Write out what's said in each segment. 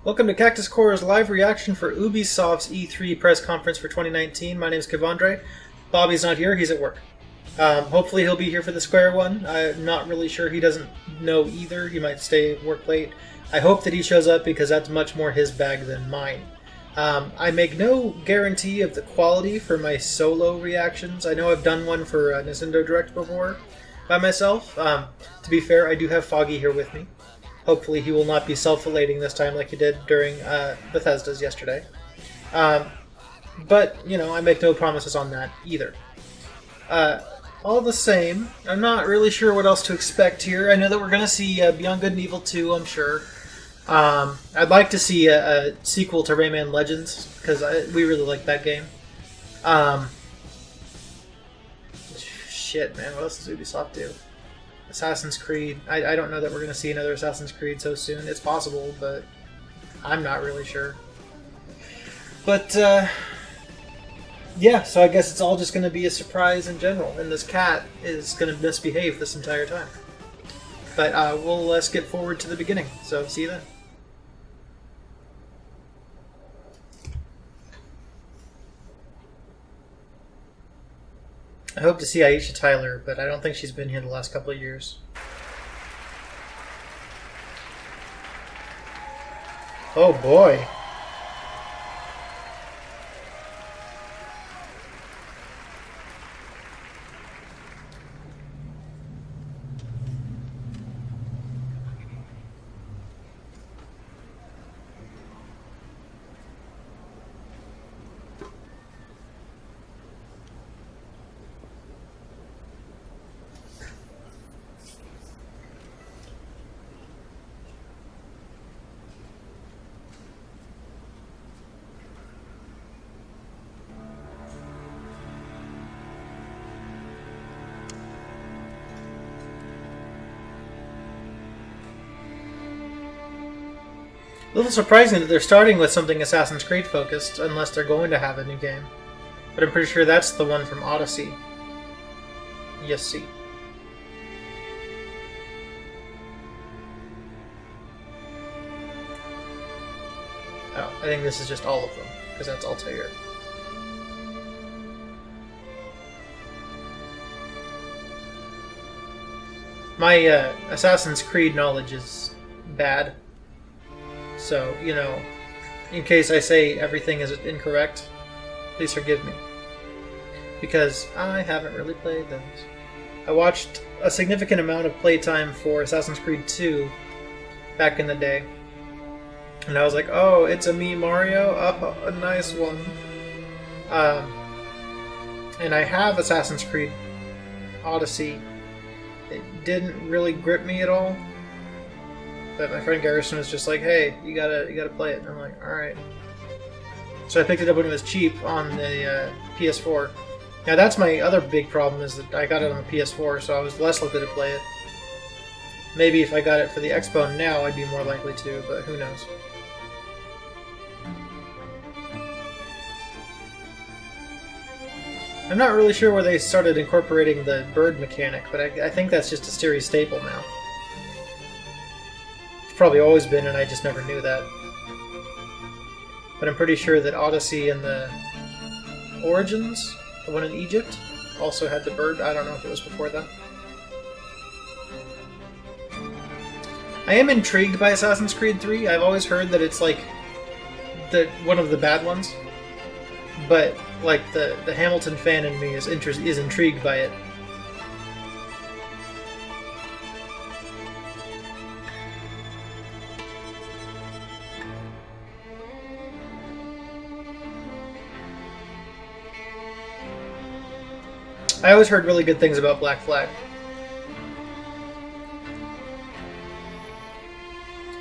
Welcome to Cactus Core's live reaction for Ubisoft's E3 press conference for 2019. My name is Kevandre. Bobby's not here, he's at work. Hopefully he'll be here for the Square one. I'm not really sure, he doesn't know either. He might stay work late. I hope that he shows up because that's much more his bag than mine. I make no guarantee of the quality for my solo reactions. I know I've done one for Nintendo Direct before by myself. To be fair, I do have Foggy here with me. Hopefully he will not be self-elating this time like he did during Bethesda's yesterday. But, you know, I make no promises on that either. All the same, I'm not really sure what else to expect here. I know that we're going to see Beyond Good and Evil 2, I'm sure. I'd like to see a sequel to Rayman Legends, because we really like that game. Shit, man, what else does Ubisoft do? Assassin's Creed. I don't know that we're going to see another Assassin's Creed so soon. It's possible, but I'm not really sure. But, yeah, so I guess it's all just going to be a surprise in general, and this cat is going to misbehave this entire time. But we'll skip forward to the beginning, so see you then. I hope to see Aisha Tyler, but I don't think she's been here the last couple of years. Oh boy. A little surprising that they're starting with something Assassin's Creed focused, unless they're going to have a new game. But I'm pretty sure that's the one from Odyssey. Yes, see. Oh, I think this is just all of them, because that's Altair. My Assassin's Creed knowledge is bad. So, you know, in case I say everything is incorrect, please forgive me. Because I haven't really played those. I watched a significant amount of playtime for Assassin's Creed 2 back in the day. And I was like, oh, it's a me Mario? Oh, a nice one. And I have Assassin's Creed Odyssey. It didn't really grip me at all. But my friend Garrison was just like, hey, you gotta play it. And I'm like, alright. So I picked it up when it was cheap on the PS4. Now that's my other big problem, is that I got it on the PS4, so I was less likely to play it. Maybe if I got it for the Xbox now, I'd be more likely to, but who knows. I'm not really sure where they started incorporating the bird mechanic, but I think that's just a series staple now. Probably always been, and I just never knew that. But I'm pretty sure that Odyssey and the Origins, the one in Egypt, also had the bird. I don't know if it was before that. I am intrigued by Assassin's Creed 3. I've always heard that it's like one of the bad ones. But like the Hamilton fan in me is intrigued by it. I always heard really good things about Black Flag.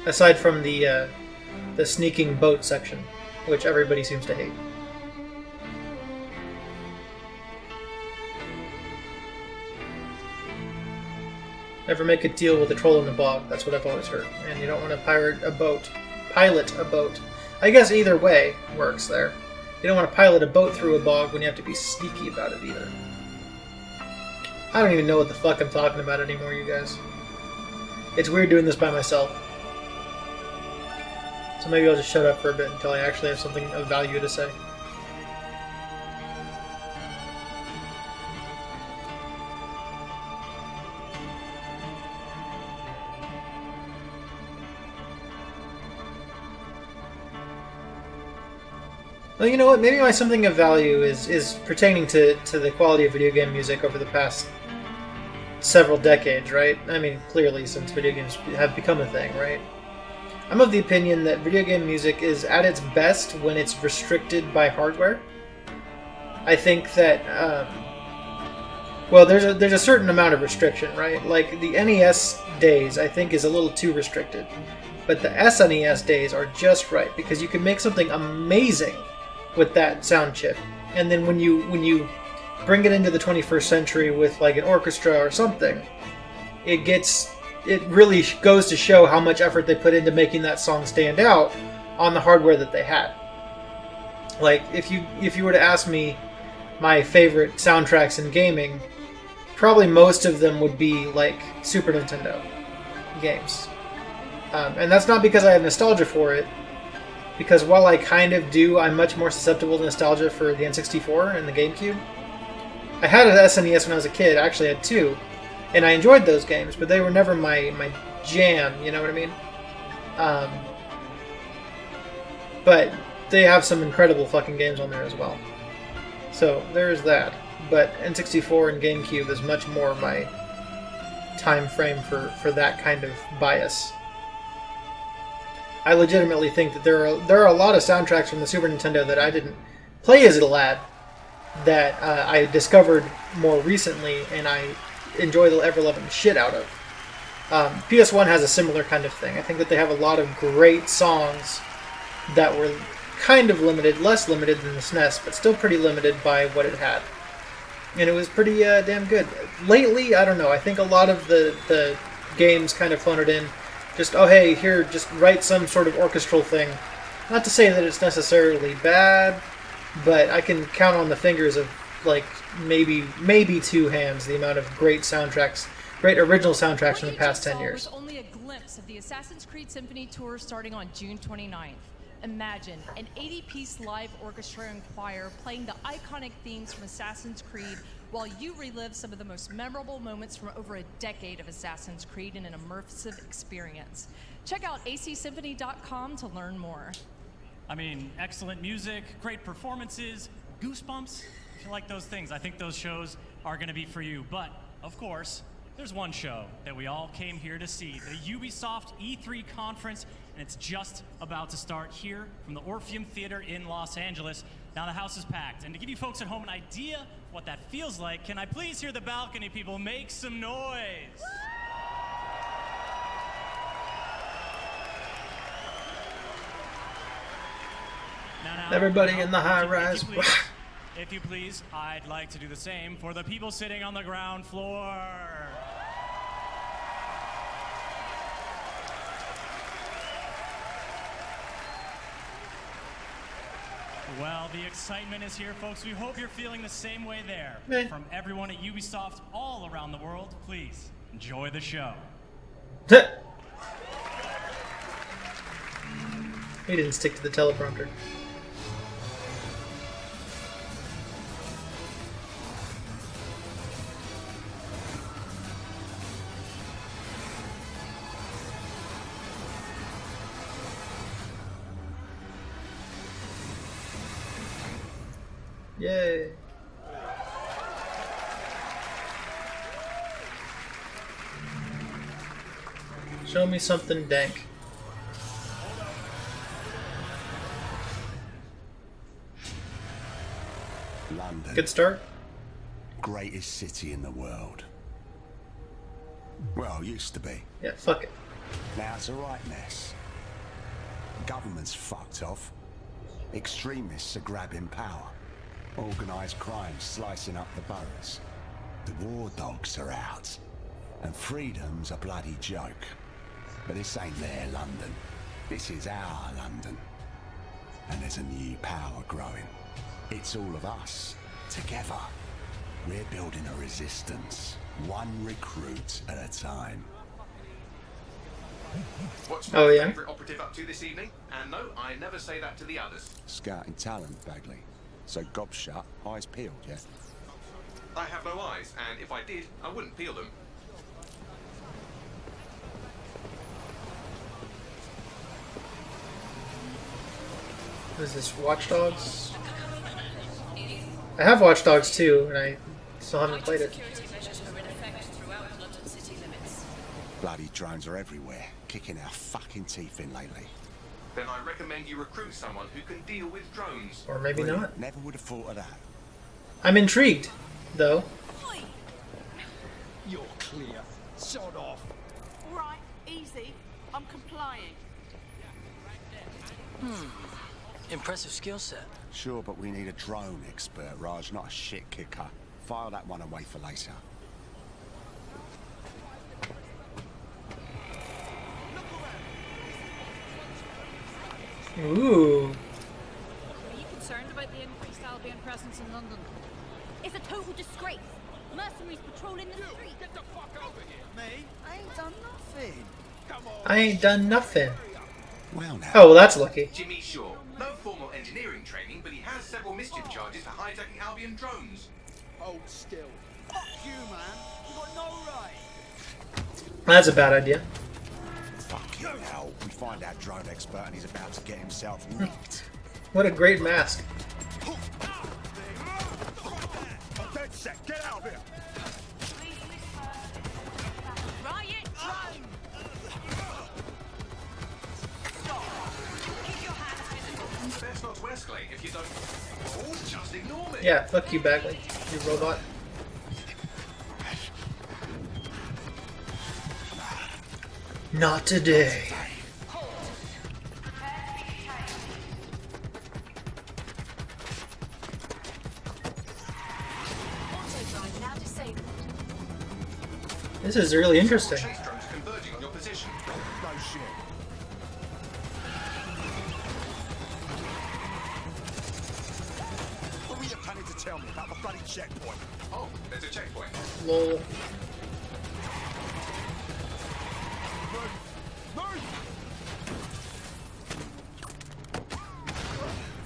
Aside from the sneaking boat section, which everybody seems to hate. Never make a deal with a troll in the bog. That's what I've always heard. And you don't want to pilot a boat. I guess either way works there. You don't want to pilot a boat through a bog when you have to be sneaky about it either. I don't even know what the fuck I'm talking about anymore, you guys. It's weird doing this by myself. So maybe I'll just shut up for a bit until I actually have something of value to say. Well, you know what? Maybe my something of value is pertaining to the quality of video game music over the past several decades, right? I mean, clearly since video games have become a thing, right? I'm of the opinion that video game music is at its best when it's restricted by hardware. I think that, well, there's a certain amount of restriction, right? Like, the NES days, I think, is a little too restricted. But the SNES days are just right, because you can make something amazing with that sound chip. And then when you bring it into the 21st century with, like, an orchestra or something, it really goes to show how much effort they put into making that song stand out on the hardware that they had. Like, if you were to ask me my favorite soundtracks in gaming, probably most of them would be, like, Super Nintendo games. And that's not because I have nostalgia for it, because while I kind of do, I'm much more susceptible to nostalgia for the N64 and the GameCube. I had an SNES when I was a kid, I actually had two, and I enjoyed those games, but they were never my jam, you know what I mean? But they have some incredible fucking games on there as well. So, there's that. But N64 and GameCube is much more my time frame for that kind of bias. I legitimately think that there are a lot of soundtracks from the Super Nintendo that I didn't play as a lad that I discovered more recently, and I enjoy the ever-loving shit out of. PS1 has a similar kind of thing. I think that they have a lot of great songs that were kind of limited, less limited than the SNES, but still pretty limited by what it had. And it was pretty damn good. Lately, I don't know, I think a lot of the games kind of flown it in. Just, oh hey, here, just write some sort of orchestral thing. Not to say that it's necessarily bad, but I can count on the fingers of, like, maybe two hands the amount of great soundtracks, great original soundtracks from the past 10 years. Was only a glimpse of the Assassin's Creed Symphony Tour starting on June 29th. Imagine an 80-piece live orchestra and choir playing the iconic themes from Assassin's Creed while you relive some of the most memorable moments from over a decade of Assassin's Creed in an immersive experience. Check out acsymphony.com to learn more. I mean, excellent music, great performances, goosebumps. If you like those things, I think those shows are going to be for you. But, of course, there's one show that we all came here to see, the Ubisoft E3 conference, and it's just about to start here from the Orpheum Theater in Los Angeles. Now the house is packed, and to give you folks at home an idea of what that feels like, can I please hear the balcony people make some noise? Now, Everybody in the high rise. If you please, I'd like to do the same for the people sitting on the ground floor. Well, the excitement is here, folks. We hope you're feeling the same way there. From everyone at Ubisoft all around the world, please enjoy the show. He didn't stick to the teleprompter. Yay. Show me something dank. London. Good start. Greatest city in the world. Well, used to be. Yeah, fuck it. Now it's a right mess. Government's fucked off. Extremists are grabbing power. Organised crime slicing up the boroughs. The war dogs are out. And freedom's a bloody joke. But this ain't their London. This is our London. And there's a new power growing. It's all of us, together. We're building a resistance, one recruit at a time. What's my Oh, yeah? favourite operative up to this evening? And no, I never say that to the others. Scouting talent, Bagley. So gob shut, eyes peeled, yeah? I have no eyes, and if I did, I wouldn't peel them. What is this, Watch Dogs? I have Watch Dogs 2, and I still haven't played it. Bloody drones are everywhere, kicking our fucking teeth in lately. Then I recommend you recruit someone who can deal with drones. Or maybe not. Never would have thought of that. I'm intrigued, though. You're clear. Sod off. All right, easy. I'm complying. Impressive skill set. Sure, but we need a drone expert, Raj, not a shit kicker. File that one away for later. Ooh. Are you concerned about the increased Albion presence in London? It's a total disgrace. Mercenaries patrolling the street. Get the fuck over here. Me? I ain't done nothing. Come on. I ain't done nothing. Well now. Oh, well, that's lucky. Jimmy Shaw. No formal engineering training, but he has several mischief charges for hijacking Albion drones. Hold still. Fuck you, man. You got no right. That's a bad idea. Fucking hell. We find our drone expert and he's about to get himself nicked. What a great mask. I'm dead set. Get out of here. Riot! Best not to escalate if you don't. Oh, just ignore me. Yeah, fuck you, Bagley, you robot. Not today. This is really interesting. Chase drones converging on your position. No shit. What were you planning to tell me about the bloody checkpoint? Oh, there's a checkpoint. Lol.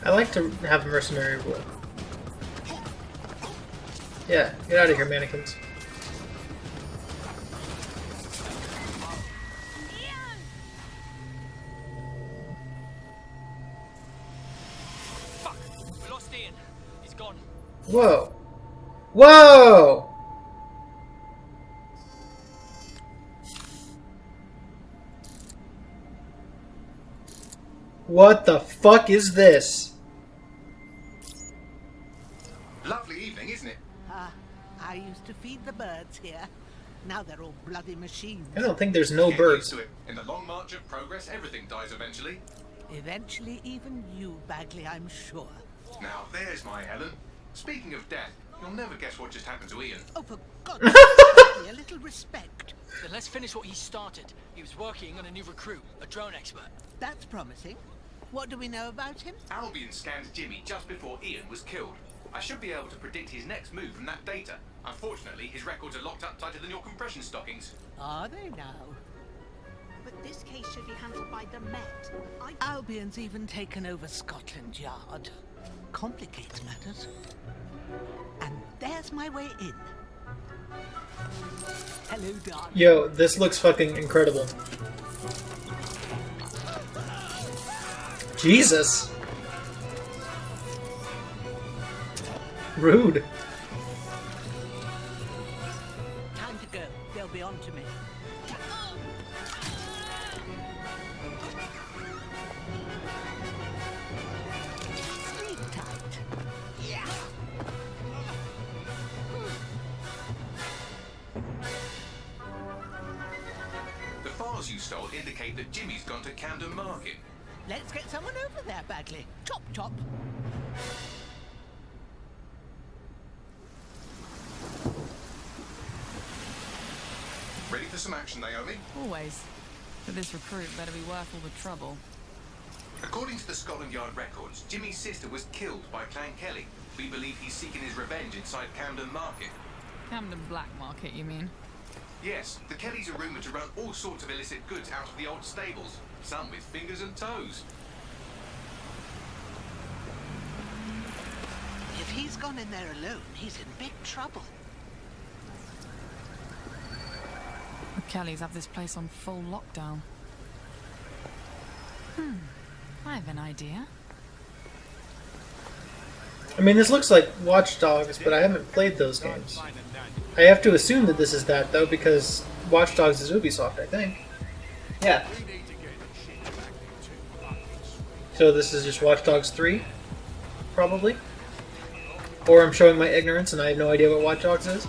I like to have a mercenary rule. Yeah, get out of here, mannequins. Fuck! We lost Ian. He's gone. Whoa. Whoa! What the fuck is this? Lovely evening, isn't it? I used to feed the birds here. Now they're all bloody machines. I don't think there's no Get birds. used to it. In the long march of progress, everything dies eventually. Eventually, even you, Bagley, I'm sure. Now, there's my Helen. Speaking of death, you'll never guess what just happened to Ian. Oh, for God's sake, a little respect. Then let's finish what he started. He was working on a new recruit, a drone expert. That's promising. What do we know about him? Albion scanned Jimmy just before Ian was killed. I should be able to predict his next move from that data. Unfortunately, his records are locked up tighter than your compression stockings. Are they now? But this case should be handled by the Met. Albion's even taken over Scotland Yard. Complicates matters. And there's my way in. Hello, darling. Yo, this looks fucking incredible. Jesus. Rude. Time to go. They'll be on to me. Sleep tight. The files you stole indicate that Jimmy's gone to Camden Market. Let's get someone over there, Bagley. Chop, chop. Ready for some action, Naomi? Always. But this recruit better be worth all the trouble. According to the Scotland Yard records, Jimmy's sister was killed by Clan Kelly. We believe he's seeking his revenge inside Camden Market. Camden Black Market, you mean? Yes, the Kellys are rumoured to run all sorts of illicit goods out of the old stables, some with fingers and toes. If he's gone in there alone, he's in big trouble. The Kellys have this place on full lockdown. I have an idea. I mean, this looks like Watch Dogs, but I haven't played those games. I have to assume that this is that, though, because Watch Dogs is Ubisoft, I think. Yeah. So this is just Watch Dogs 3? Probably? Or I'm showing my ignorance and I have no idea what Watch Dogs is?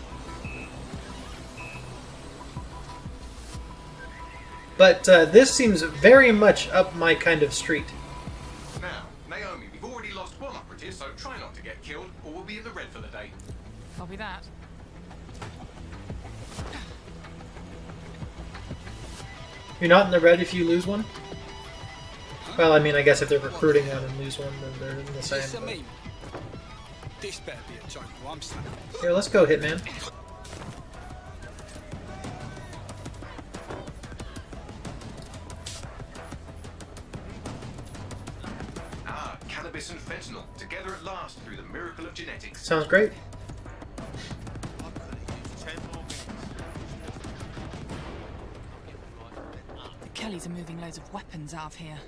But this seems very much up my kind of street. Now, Naomi, we've already lost one operative, so try not to get killed, or we'll be in the red for the day. Copy that. You're not in the red if you lose one? Well, I mean, I guess if they're recruiting one and lose one, then they're in the same. But... This better be a joke, or I'm stuck. Here, let's go, Hitman. Ah, cannabis and fentanyl, together at last through the miracle of genetics. Sounds great. The Kellys are moving loads of weapons out of here.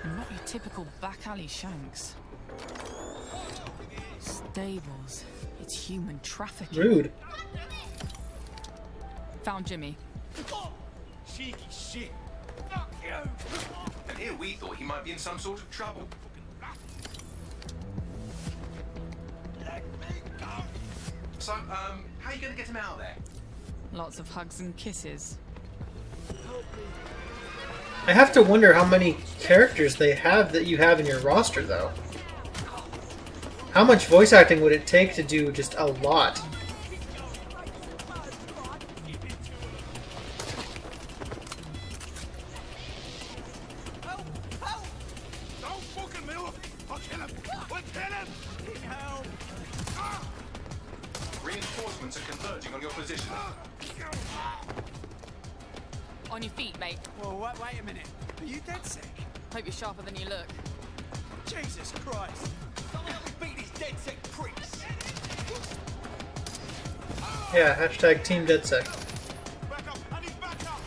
And not your typical back alley shanks. Stables. It's human trafficking. Rude. Found Jimmy. Cheeky shit. Fuck you. And here we thought he might be in some sort of trouble. Let me go. So, how are you going to get him out of there? Lots of hugs and kisses. I have to wonder how many characters they have that you have in your roster, though. How much voice acting would it take to do just a lot? Don't fucking me off. I'll kill him. I'll kill him. Help. Reinforcements are converging on your position. On your feet, mate. Well, wait a minute. Are you dead sick? Hope you're sharper than you look. Jesus Christ. Someone help me beat these dead sick pricks. Yeah, hashtag Team DeadSec. Back up. I need back up.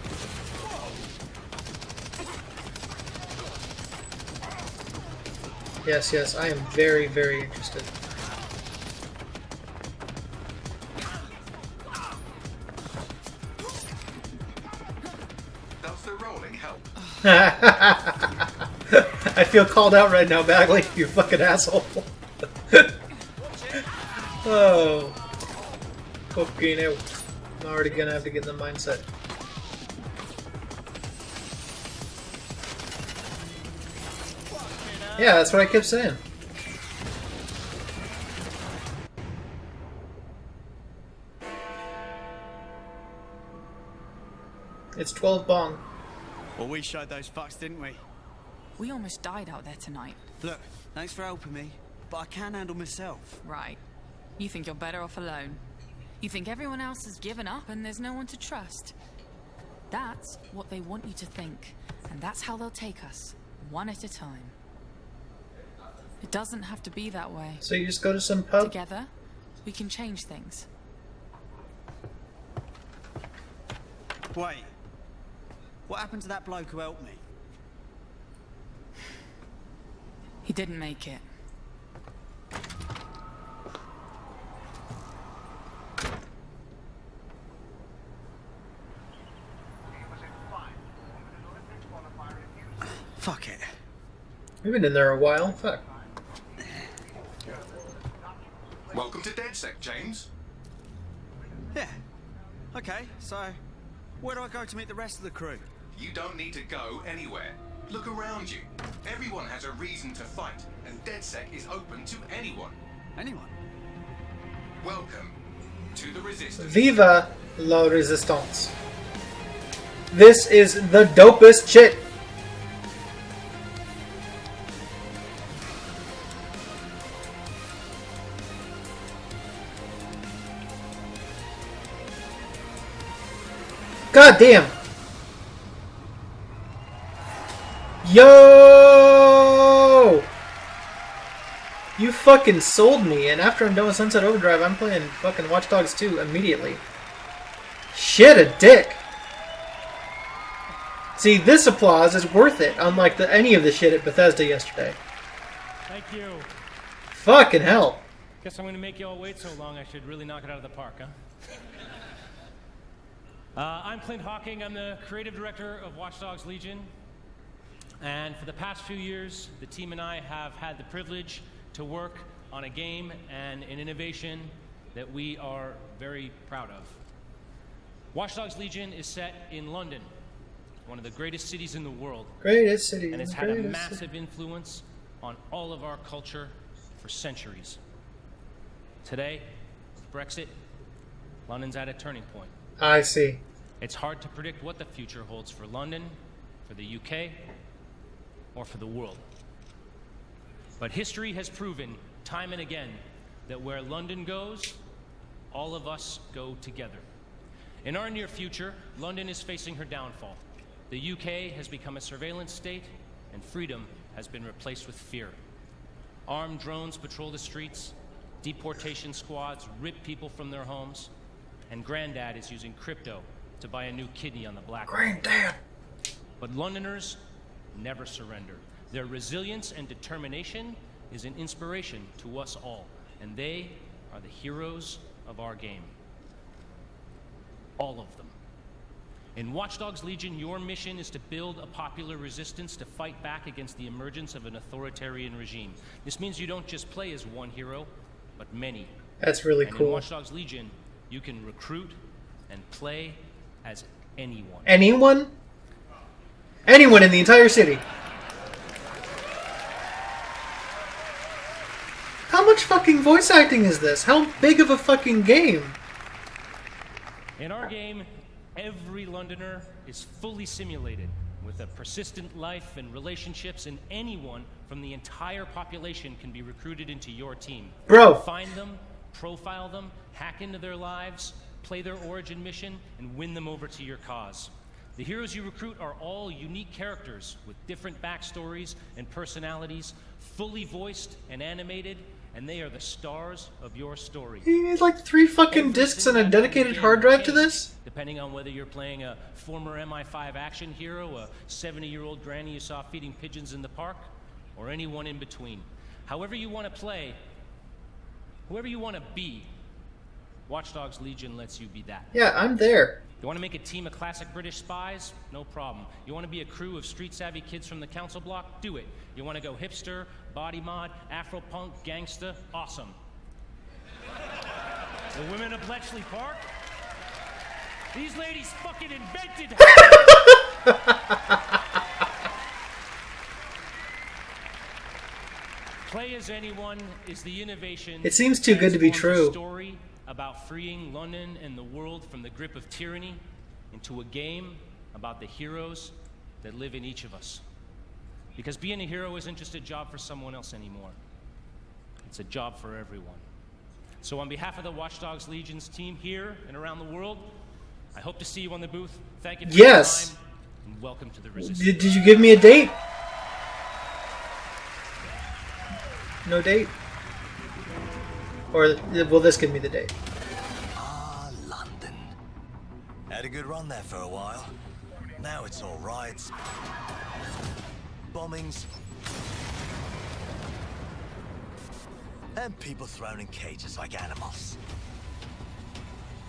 Yes, yes, I am very, very interested. Does the rolling help? I feel called out right now, Bagley, you fucking asshole. Oh. Fucking hell. I'm already gonna have to get in the mindset. Yeah, that's what I kept saying. It's 12 bong. Well, we showed those fucks, didn't we? We almost died out there tonight. Look, thanks for helping me, but I can handle myself. Right. You think you're better off alone. You think everyone else has given up and there's no one to trust. That's what they want you to think. And that's how they'll take us, one at a time. It doesn't have to be that way. So you just go to some pub? Together, we can change things. Wait. What happened to that bloke who helped me? He didn't make it. Fuck it. We've been in there a while. Fuck. Welcome to DeadSec, James. Yeah. Okay, so where do I go to meet the rest of the crew? You don't need to go anywhere. Look around you. Everyone has a reason to fight, and DeadSec is open to anyone. Anyone? Welcome to the Resistance. Viva la Resistance. This is the dopest shit. God damn! Yo! You fucking sold me, and after I'm done with Sunset Overdrive, I'm playing fucking Watch Dogs 2 immediately. Shit a dick! See, this applause is worth it, unlike any of the shit at Bethesda yesterday. Thank you. Fucking hell. Guess I'm gonna make you all wait so long, I should really knock it out of the park, huh? I'm Clint Hawking. I'm the creative director of Watch Dogs Legion. And for the past few years, the team and I have had the privilege to work on a game and an innovation that we are very proud of. Watch Dogs Legion is set in London, one of the greatest cities in the world. Greatest city. And it's had a massive influence on all of our culture for centuries. Today, with Brexit, London's at a turning point. I see. It's hard to predict what the future holds for London, for the UK, or for the world. But history has proven time and again that where London goes, all of us go together. In our near future, London is facing her downfall. The UK has become a surveillance state, and freedom has been replaced with fear. Armed drones patrol the streets, deportation squads rip people from their homes, and Granddad is using crypto to buy a new kidney on the black market. Granddad! But Londoners never surrender. Their resilience and determination is an inspiration to us all, and they are the heroes of our game. All of them. In Watch Dogs Legion, your mission is to build a popular resistance to fight back against the emergence of an authoritarian regime. This means you don't just play as one hero, but many. That's really and cool. In Watch Dogs Legion, you can recruit and play as anyone. Anyone? Anyone in the entire city. How much fucking voice acting is this? How big of a fucking game? In our game, every Londoner is fully simulated with a persistent life and relationships, and anyone from the entire population can be recruited into your team. Bro. Find them, profile them, hack into their lives, play their origin mission, and win them over to your cause. The heroes you recruit are all unique characters with different backstories and personalities, fully voiced and animated, and they are the stars of your story. You need like 3 fucking discs and a dedicated hard drive to this? Depending on whether you're playing a former MI5 action hero, a 70-year-old granny you saw feeding pigeons in the park, or anyone in between. However you want to play, whoever you want to be, Watch Dogs Legion lets you be that. Yeah, I'm there. You want to make a team of classic British spies? No problem. You want to be a crew of street-savvy kids from the council block? Do it. You want to go hipster, body mod, Afro-punk, gangsta? Awesome. The women of Bletchley Park? These ladies fucking invented Play as anyone is the innovation. It seems too good to be true. Story about freeing London and the world from the grip of tyranny into a game about the heroes that live in each of us. Because being a hero isn't just a job for someone else anymore. It's a job for everyone. So on behalf of the Watch Dogs Legion's team here and around the world, I hope to see you on the booth. Thank you for your time, and welcome to the Resistance. Did you give me a date? No date? Or will this give me the date? Ah, London. Had a good run there for a while. Now it's all riots, bombings, and people thrown in cages like animals.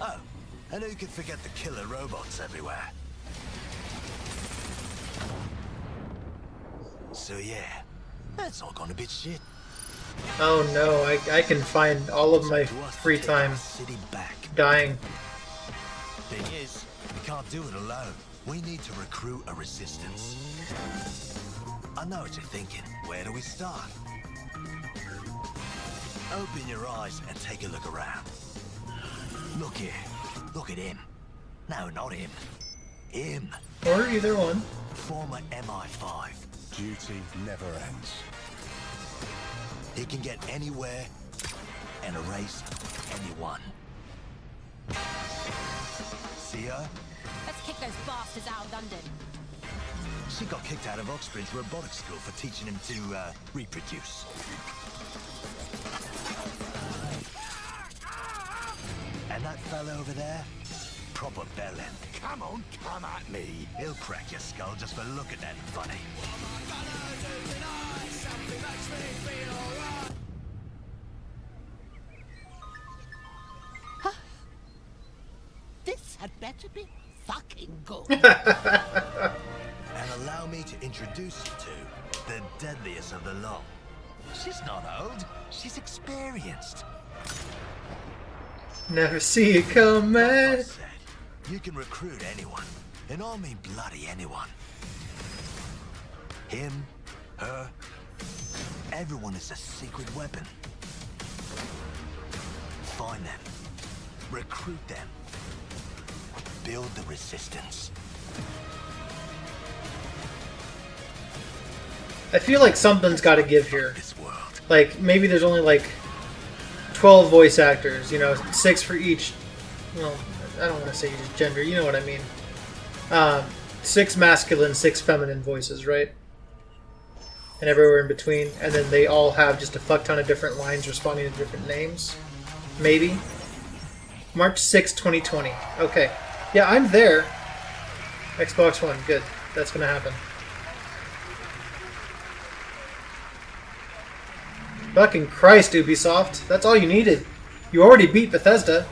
Oh, and who could forget the killer robots everywhere? So yeah, that's all gone a bit shit. Oh no, I can find all of my free time dying. Thing is, we can't do it alone. We need to recruit a resistance. I know what you're thinking. Where do we start? Open your eyes and take a look around. Look here. Look at him. No, not him. Him. Or either one. Former MI5. Duty never ends. He can get anywhere and erase anyone. See her? Let's kick those bastards out of London. She got kicked out of Oxbridge Robotics School for teaching him to reproduce. And that fella over there? Proper bellend. Come on, come at me. He'll crack your skull just for looking at him funny. This had better be fucking good. And allow me to introduce you to the deadliest of the lot. She's not old, she's experienced. Never see it coming. You can recruit anyone, and I mean bloody anyone. Him, her, everyone is a secret weapon. Find them, recruit them, build the resistance. I feel like something's got to give here. Like, maybe there's only like 12 voice actors, you know, 6 for each. Well, I don't want to say each gender, you know what I mean. 6 masculine, 6 feminine voices, right? And everywhere in between. And then they all have just a fuck ton of different lines responding to different names. Maybe. March 6, 2020. Okay. Yeah, I'm there. Xbox One. Good. That's going to happen. Fucking Christ, Ubisoft. That's all you needed. You already beat Bethesda.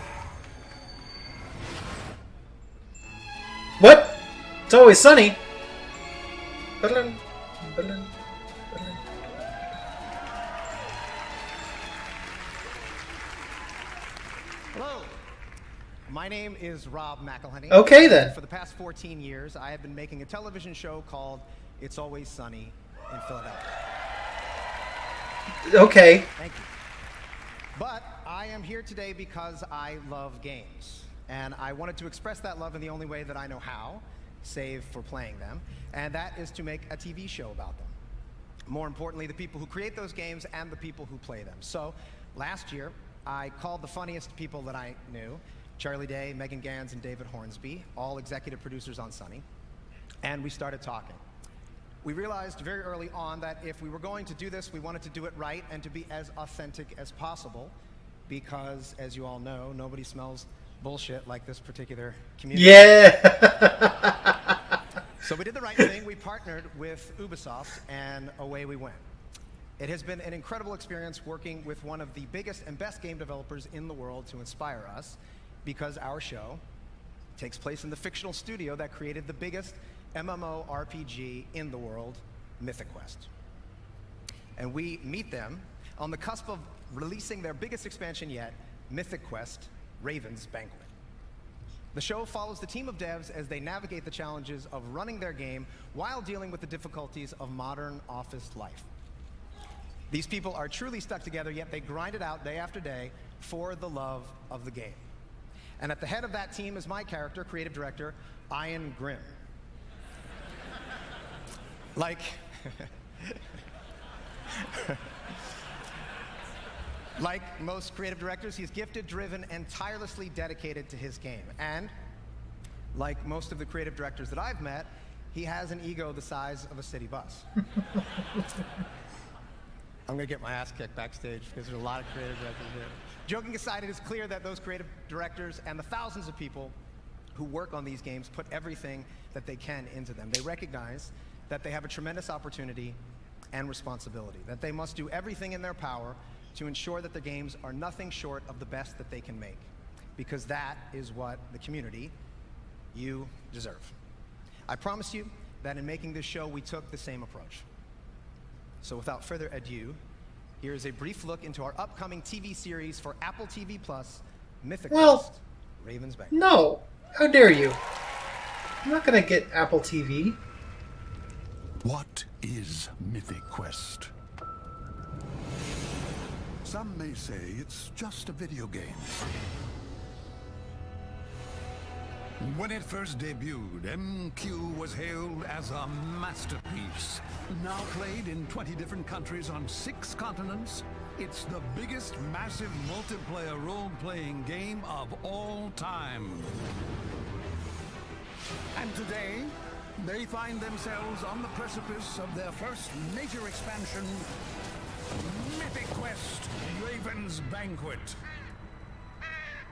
What? It's Always Sunny. Hello. My name is Rob McElhenney. Okay, then. For the past 14 years, I have been making a television show called It's Always Sunny in Philadelphia. Okay. Thank you. But I am here today because I love games. And I wanted to express that love in the only way that I know how, save for playing them. And that is to make a TV show about them. More importantly, the people who create those games and the people who play them. So last year, I called the funniest people that I knew, Charlie Day, Megan Gans, and David Hornsby, all executive producers on Sunny, and we started talking. We realized very early on that if we were going to do this, we wanted to do it right and to be as authentic as possible, because, as you all know, nobody smells bullshit like this particular community. Yeah! So we did the right thing. We partnered with Ubisoft, and away we went. It has been an incredible experience working with one of the biggest and best game developers in the world to inspire us, because our show takes place in the fictional studio that created the biggest MMORPG in the world, Mythic Quest. And we meet them on the cusp of releasing their biggest expansion yet, Mythic Quest: Raven's Banquet. The show follows the team of devs as they navigate the challenges of running their game while dealing with the difficulties of modern office life. These people are truly stuck together, yet they grind it out day after day for the love of the game. And at the head of that team is my character, creative director, Ian Grimm. Like, like most creative directors, he's gifted, driven, and tirelessly dedicated to his game. And like most of the creative directors that I've met, he has an ego the size of a city bus. I'm gonna get my ass kicked backstage because there's a lot of creative directors here. Joking aside, it is clear that those creative directors and the thousands of people who work on these games put everything that they can into them. They recognize that they have a tremendous opportunity and responsibility, that they must do everything in their power to ensure that the games are nothing short of the best that they can make, because that is what the community, you, deserve. I promise you that in making this show, we took the same approach. So without further ado, here is a brief look into our upcoming TV series for Apple TV+, Mythic Quest: Raven's Banquet. No! How dare you? I'm not gonna get Apple TV. What is Mythic Quest? Some may say it's just a video game. When it first debuted, MQ was hailed as a masterpiece. Now played in 20 different countries on 6 continents, it's the biggest massive multiplayer role-playing game of all time. And today, they find themselves on the precipice of their first major expansion, Mythic Quest, Raven's Banquet.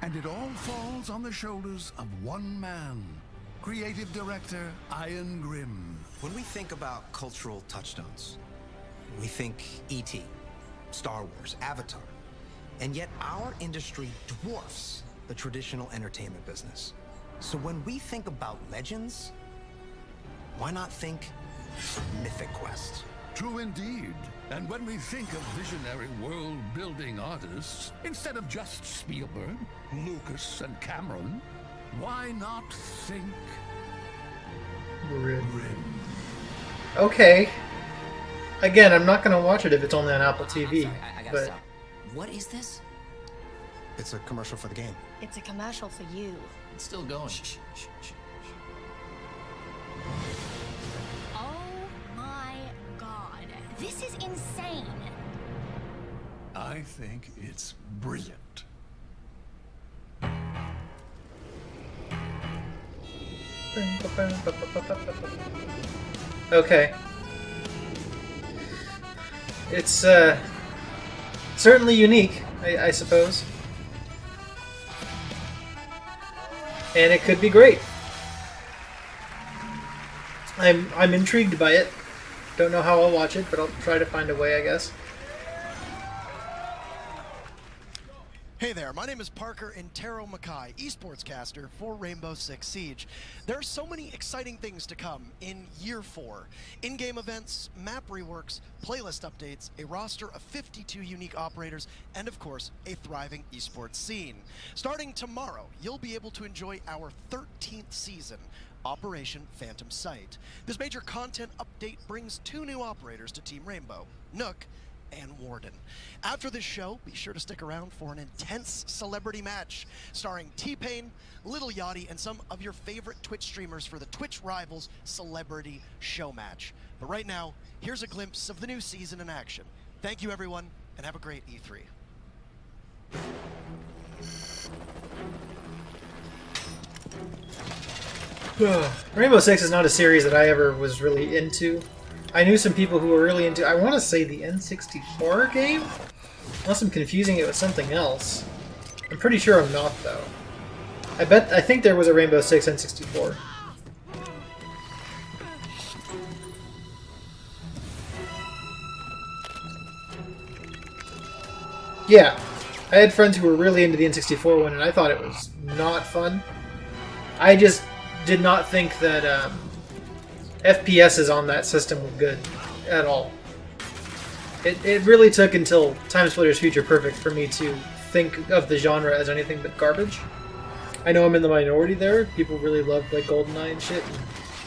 And it all falls on the shoulders of one man, creative director Ian Grimm. When we think about cultural touchstones, we think E.T., Star Wars, Avatar. And yet our industry dwarfs the traditional entertainment business. So when we think about legends, why not think Mythic Quest? True indeed. And when we think of visionary world-building artists, instead of just Spielberg, Lucas, and Cameron, why not think Grimm? Okay. Again, I'm not going to watch it if it's only on Apple TV. I gotta but stop. What is this? It's a commercial for the game. It's a commercial for you. It's still going. Shh, shh, shh. Oh my god. This is insane. I think it's brilliant. Okay. It's certainly unique, I suppose. And it could be great. I'm intrigued by it. Don't know how I'll watch it, but I'll try to find a way, I guess. Hey there, my name is Parker Intero Mackay, esports caster for Rainbow Six Siege. There are so many exciting things to come in Year 4. In-game events, map reworks, playlist updates, a roster of 52 unique operators, and of course, a thriving esports scene. Starting tomorrow, you'll be able to enjoy our 13th season, Operation Phantom Sight. This major content update brings 2 new operators to Team Rainbow, Nook and Warden. After this show, be sure to stick around for an intense celebrity match starring T-Pain, Little Yachty, and some of your favorite Twitch streamers for the Twitch Rivals Celebrity Show Match. But right now, here's a glimpse of the new season in action. Thank you, everyone, and have a great E3. Rainbow Six is not a series that I ever was really into. I knew some people who were really into, I want to say, the N64 game? Unless I'm confusing it with something else. I'm pretty sure I'm not, though. I think there was a Rainbow Six N64. Yeah, I had friends who were really into the N64 one, and I thought it was not fun. I just did not think that FPSs on that system were good at all. It really took until Time Splitters Future Perfect for me to think of the genre as anything but garbage. I know I'm in the minority there. People really loved like GoldenEye and shit. And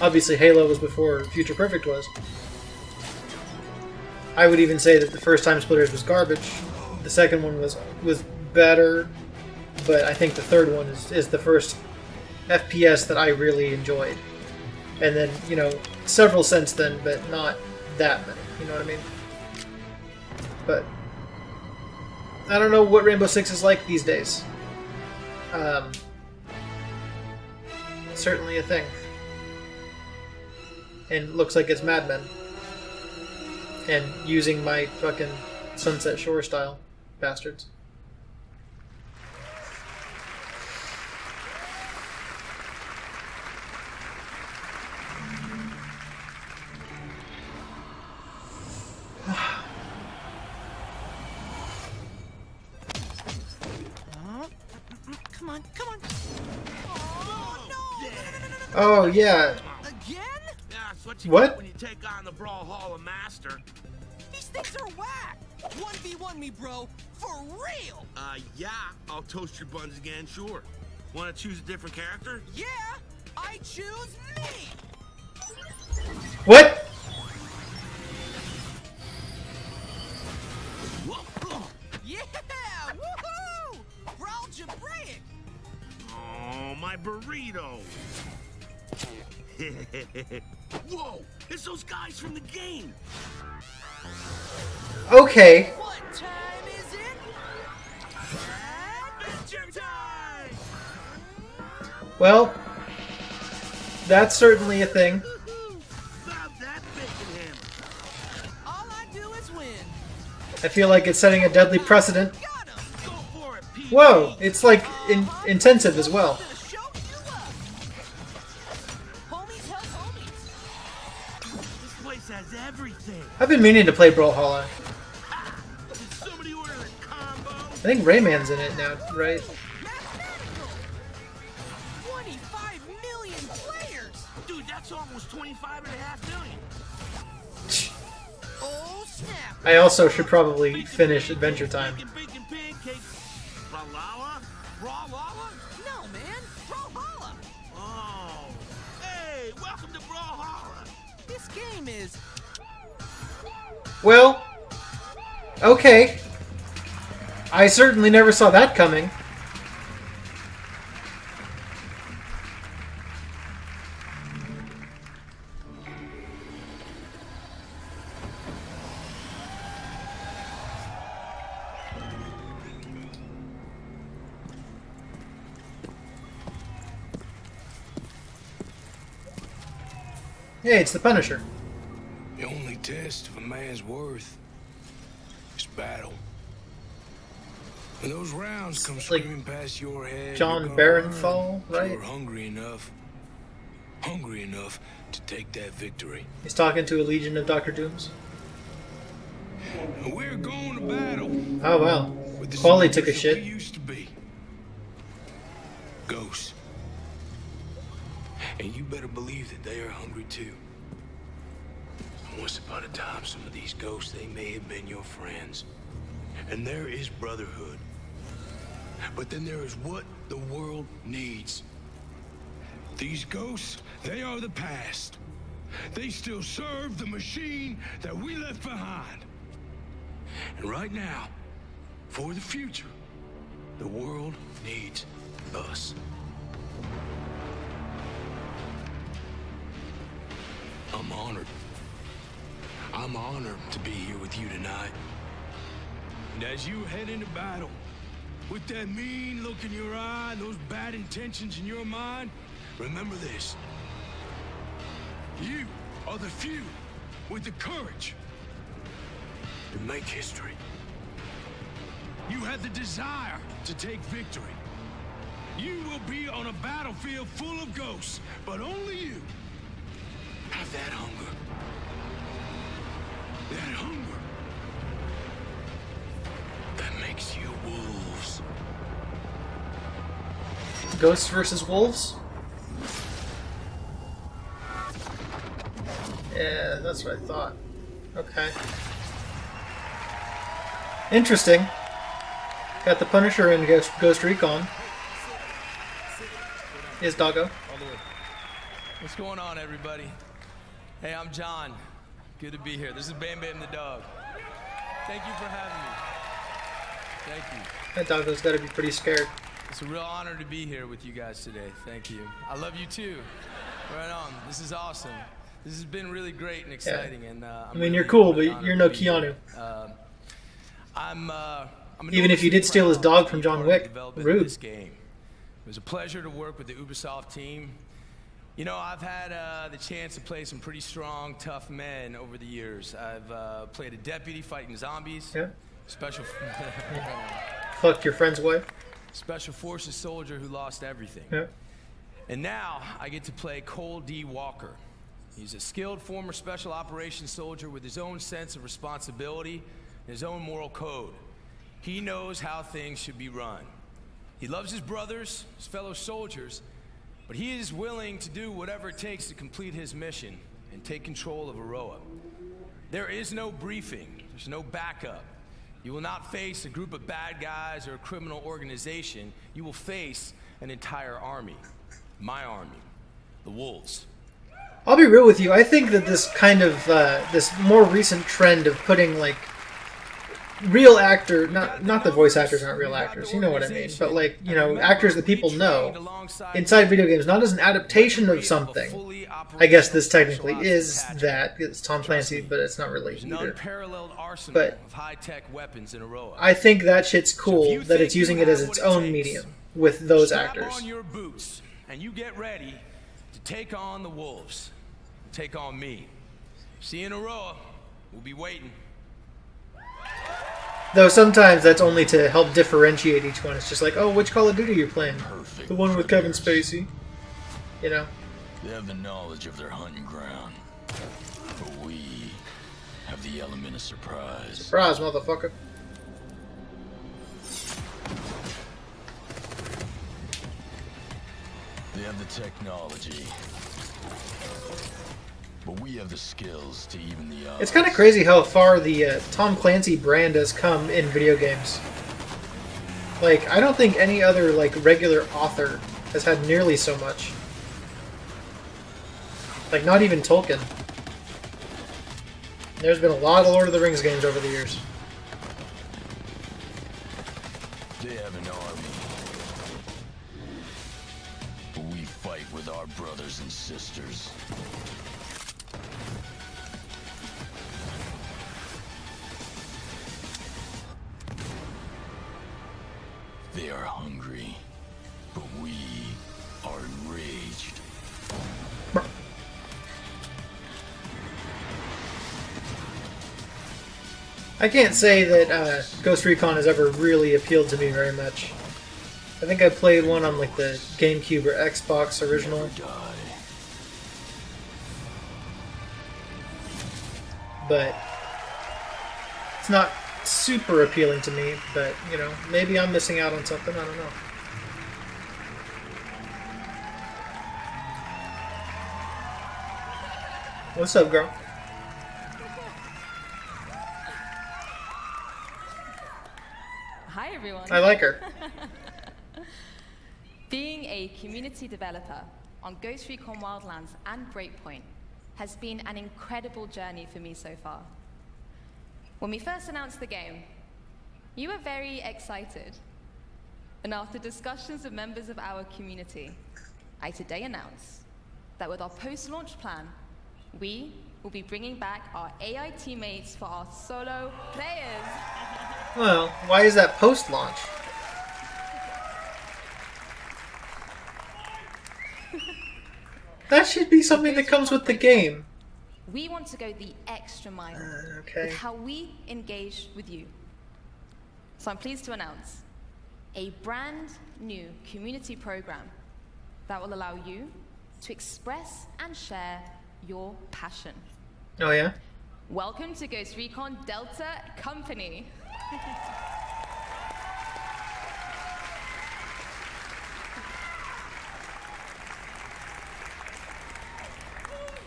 obviously Halo was before Future Perfect was. I would even say that the first Time Splitters was garbage. The second one was better, but I think the third one is the first FPS that I really enjoyed. And then, you know, several since then, but not that many, you know what I mean? But I don't know what Rainbow Six is like these days. Certainly a thing. And looks like it's Mad Men. And using my fucking Sunset Shore style. Bastards. Come on, come on. Oh, no! Oh, yeah. Again? Yeah, that's what you What? get when you take on the Brawl Hall of Master. These things are whack! 1v1 me, bro. For real! Yeah. I'll toast your buns again, sure. Want to choose a different character? Yeah! I choose me! What? Yeah! Woohoo! Brawl Jabraic! Oh, my burrito! Whoa! It's those guys from the game! Okay. What time is it? Adventure time! Well, That's certainly a thing. All I do is win. I feel like it's setting a deadly precedent. Whoa, it's like intensive as well. This place has everything. I've been meaning to play Brawlhalla. I think Rayman's in it now, right? 25 million players! Dude, that's almost 25.5 million. Oh, snap! I also should probably finish Adventure Time. Bacon pancakes. Brawlhalla? Brawlhalla? No, man! Brawlhalla! Oh. Hey, welcome to Brawlhalla. This game is... Well, okay. I certainly never saw that coming. Hey, it's the Punisher. The only test of a man's worth is battle. When those rounds come screaming past your head, John Barenthal, right? You're hungry enough to take that victory. He's talking to a legion of Dr. Dooms. And we're going to battle. Oh wow. Quali took a shit. We used to be ghosts. And you better believe that they are hungry too. Once upon a time, some of these ghosts, they may have been your friends. And there is brotherhood. But then there is what the world needs. These ghosts, they are the past. They still serve the machine that we left behind. And right now, for the future, the world needs us. I'm honored. I'm honored to be here with you tonight. And as you head into battle, with that mean look in your eye, those bad intentions in your mind, remember this. You are the few with the courage to make history. You have the desire to take victory. You will be on a battlefield full of ghosts, but only you have that hunger. That hunger that makes you wolves. Ghosts versus wolves? Yeah, that's what I thought. Okay. Interesting. Got the Punisher and Ghost Recon. Is Doggo. What's going on, everybody? Hey, I'm John. Good to be here. This is Bam Bam the dog. Thank you for having me. Thank you. That Doggo's got to be pretty scared. It's a real honor to be here with you guys today. Thank you. I love you too. Right on. This is awesome. This has been really great and exciting. Yeah. And I mean, you're cool, but you're no Keanu. I'm even if you did steal his dog from John Wick, rude. This game. It was a pleasure to work with the Ubisoft team. You know, I've had the chance to play some pretty strong, tough men over the years. I've played a deputy fighting zombies. Yeah. Special. Fucked your friend's wife. Special Forces soldier who lost everything. Yeah. And now I get to play Cole D. Walker. He's a skilled former special operations soldier with his own sense of responsibility and his own moral code. He knows how things should be run. He loves his brothers, his fellow soldiers, but he is willing to do whatever it takes to complete his mission and take control of Aroa. There is no briefing. There's no backup. You will not face a group of bad guys or a criminal organization. You will face an entire army. My army. The Wolves. I'll be real with you. I think that this kind of, this more recent trend of putting, like, real actor, not the voice actors aren't real actors, you know what I mean, but like, you know, actors that people know inside video games, not as an adaptation of something. I guess this technically is that, it's Tom Clancy, but it's not really either. But I think that shit's cool, that it's using it as its own medium with those actors. And you get ready to take on the wolves. Take on me. See you in Aroa. We'll be waiting. Though sometimes that's only to help differentiate each one. It's just like, oh, which Call of Duty you're playing? The one with Kevin Spacey. You know? They have the knowledge of their hunting ground. But we have the element of surprise. Surprise, motherfucker. They have the technology. But we have the skills to even the odds. It's kind of crazy how far the Tom Clancy brand has come in video games. Like, I don't think any other like regular author has had nearly so much. Like, not even Tolkien. There's been a lot of Lord of the Rings games over the years. They have an army. But we fight with our brothers and sisters. They are hungry, but we are enraged. I can't say that Ghost Recon has ever really appealed to me very much. I think I played one on like the GameCube or Xbox original. But it's not super appealing to me, but you know, maybe I'm missing out on something, I don't know. What's up, girl? Hi everyone. I like her. Being a community developer on Ghost Recon Wildlands and Breakpoint has been an incredible journey for me so far. When we first announced the game, you were very excited. And after discussions with members of our community, I today announce that with our post-launch plan, we will be bringing back our AI teammates for our solo players. Well, why is that post-launch? That should be something that comes with the game. We want to go the extra mile with how we engage with you. So I'm pleased to announce a brand new community program that will allow you to express and share your passion. Oh yeah? Welcome to Ghost Recon Delta Company.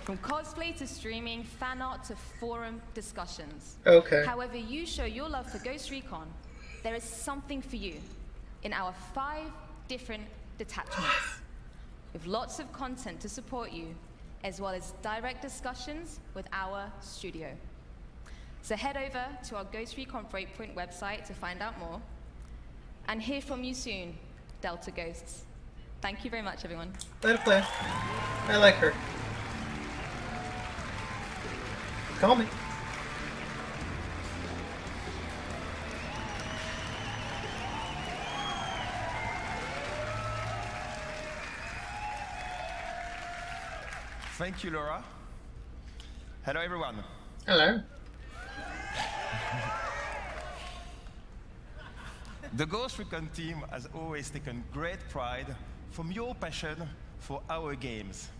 From cosplay to streaming, fan art to forum discussions. Okay. However you show your love for Ghost Recon, there is something for you in our 5 different detachments, with lots of content to support you, as well as direct discussions with our studio. So head over to our Ghost Recon Breakpoint website to find out more, and hear from you soon, Delta Ghosts. Thank you very much, everyone. Let it play. I like her. Call me. Thank you, Laura. Hello, everyone. Hello. The Ghost Recon team has always taken great pride from your passion for our games.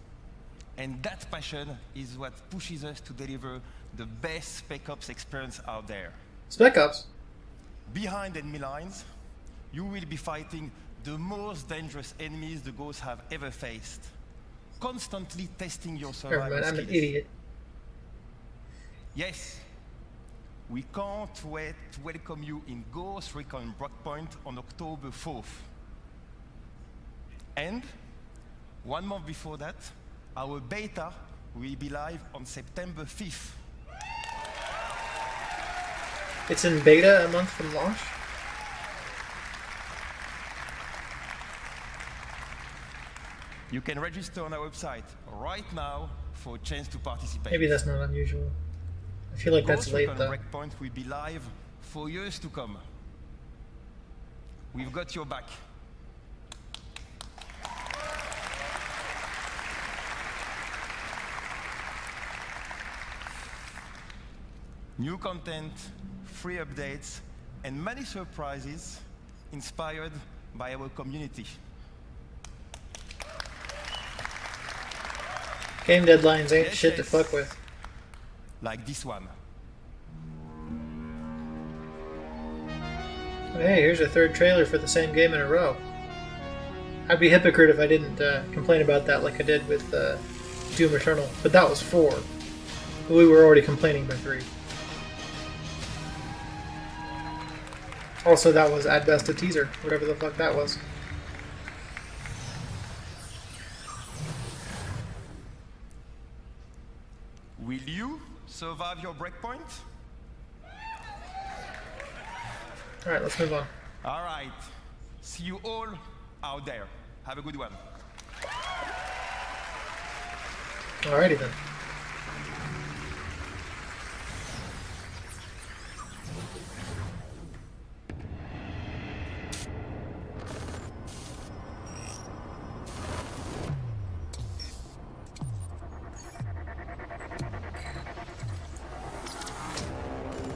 And that passion is what pushes us to deliver the best Spec Ops experience out there. Spec Ops? Behind enemy lines, you will be fighting the most dangerous enemies the Ghosts have ever faced, constantly testing your survival Never mind, I'm skills. an idiot. Yes, we can't wait to welcome you in Ghost Recon Breakpoint on October 4th. And 1 month before that, our beta will be live on September 5th. It's in beta a month from launch? You can register on our website right now for a chance to participate. Maybe that's not unusual. I feel like that's Ghost late Recon though. Breakpoint will be live for years to come. We've got your back. new content, free updates, and many surprises inspired by our community. Game deadlines ain't shit to fuck with. Like this one. Hey, here's a third trailer for the same game in a row. I'd be a hypocrite if I didn't complain about that like I did with Doom Eternal, but that was 4. We were already complaining by 3. Also, that was at best a teaser, whatever the fuck that was. Will you survive your breakpoint? Alright, let's move on. Alright. See you all out there. Have a good one. Alrighty then.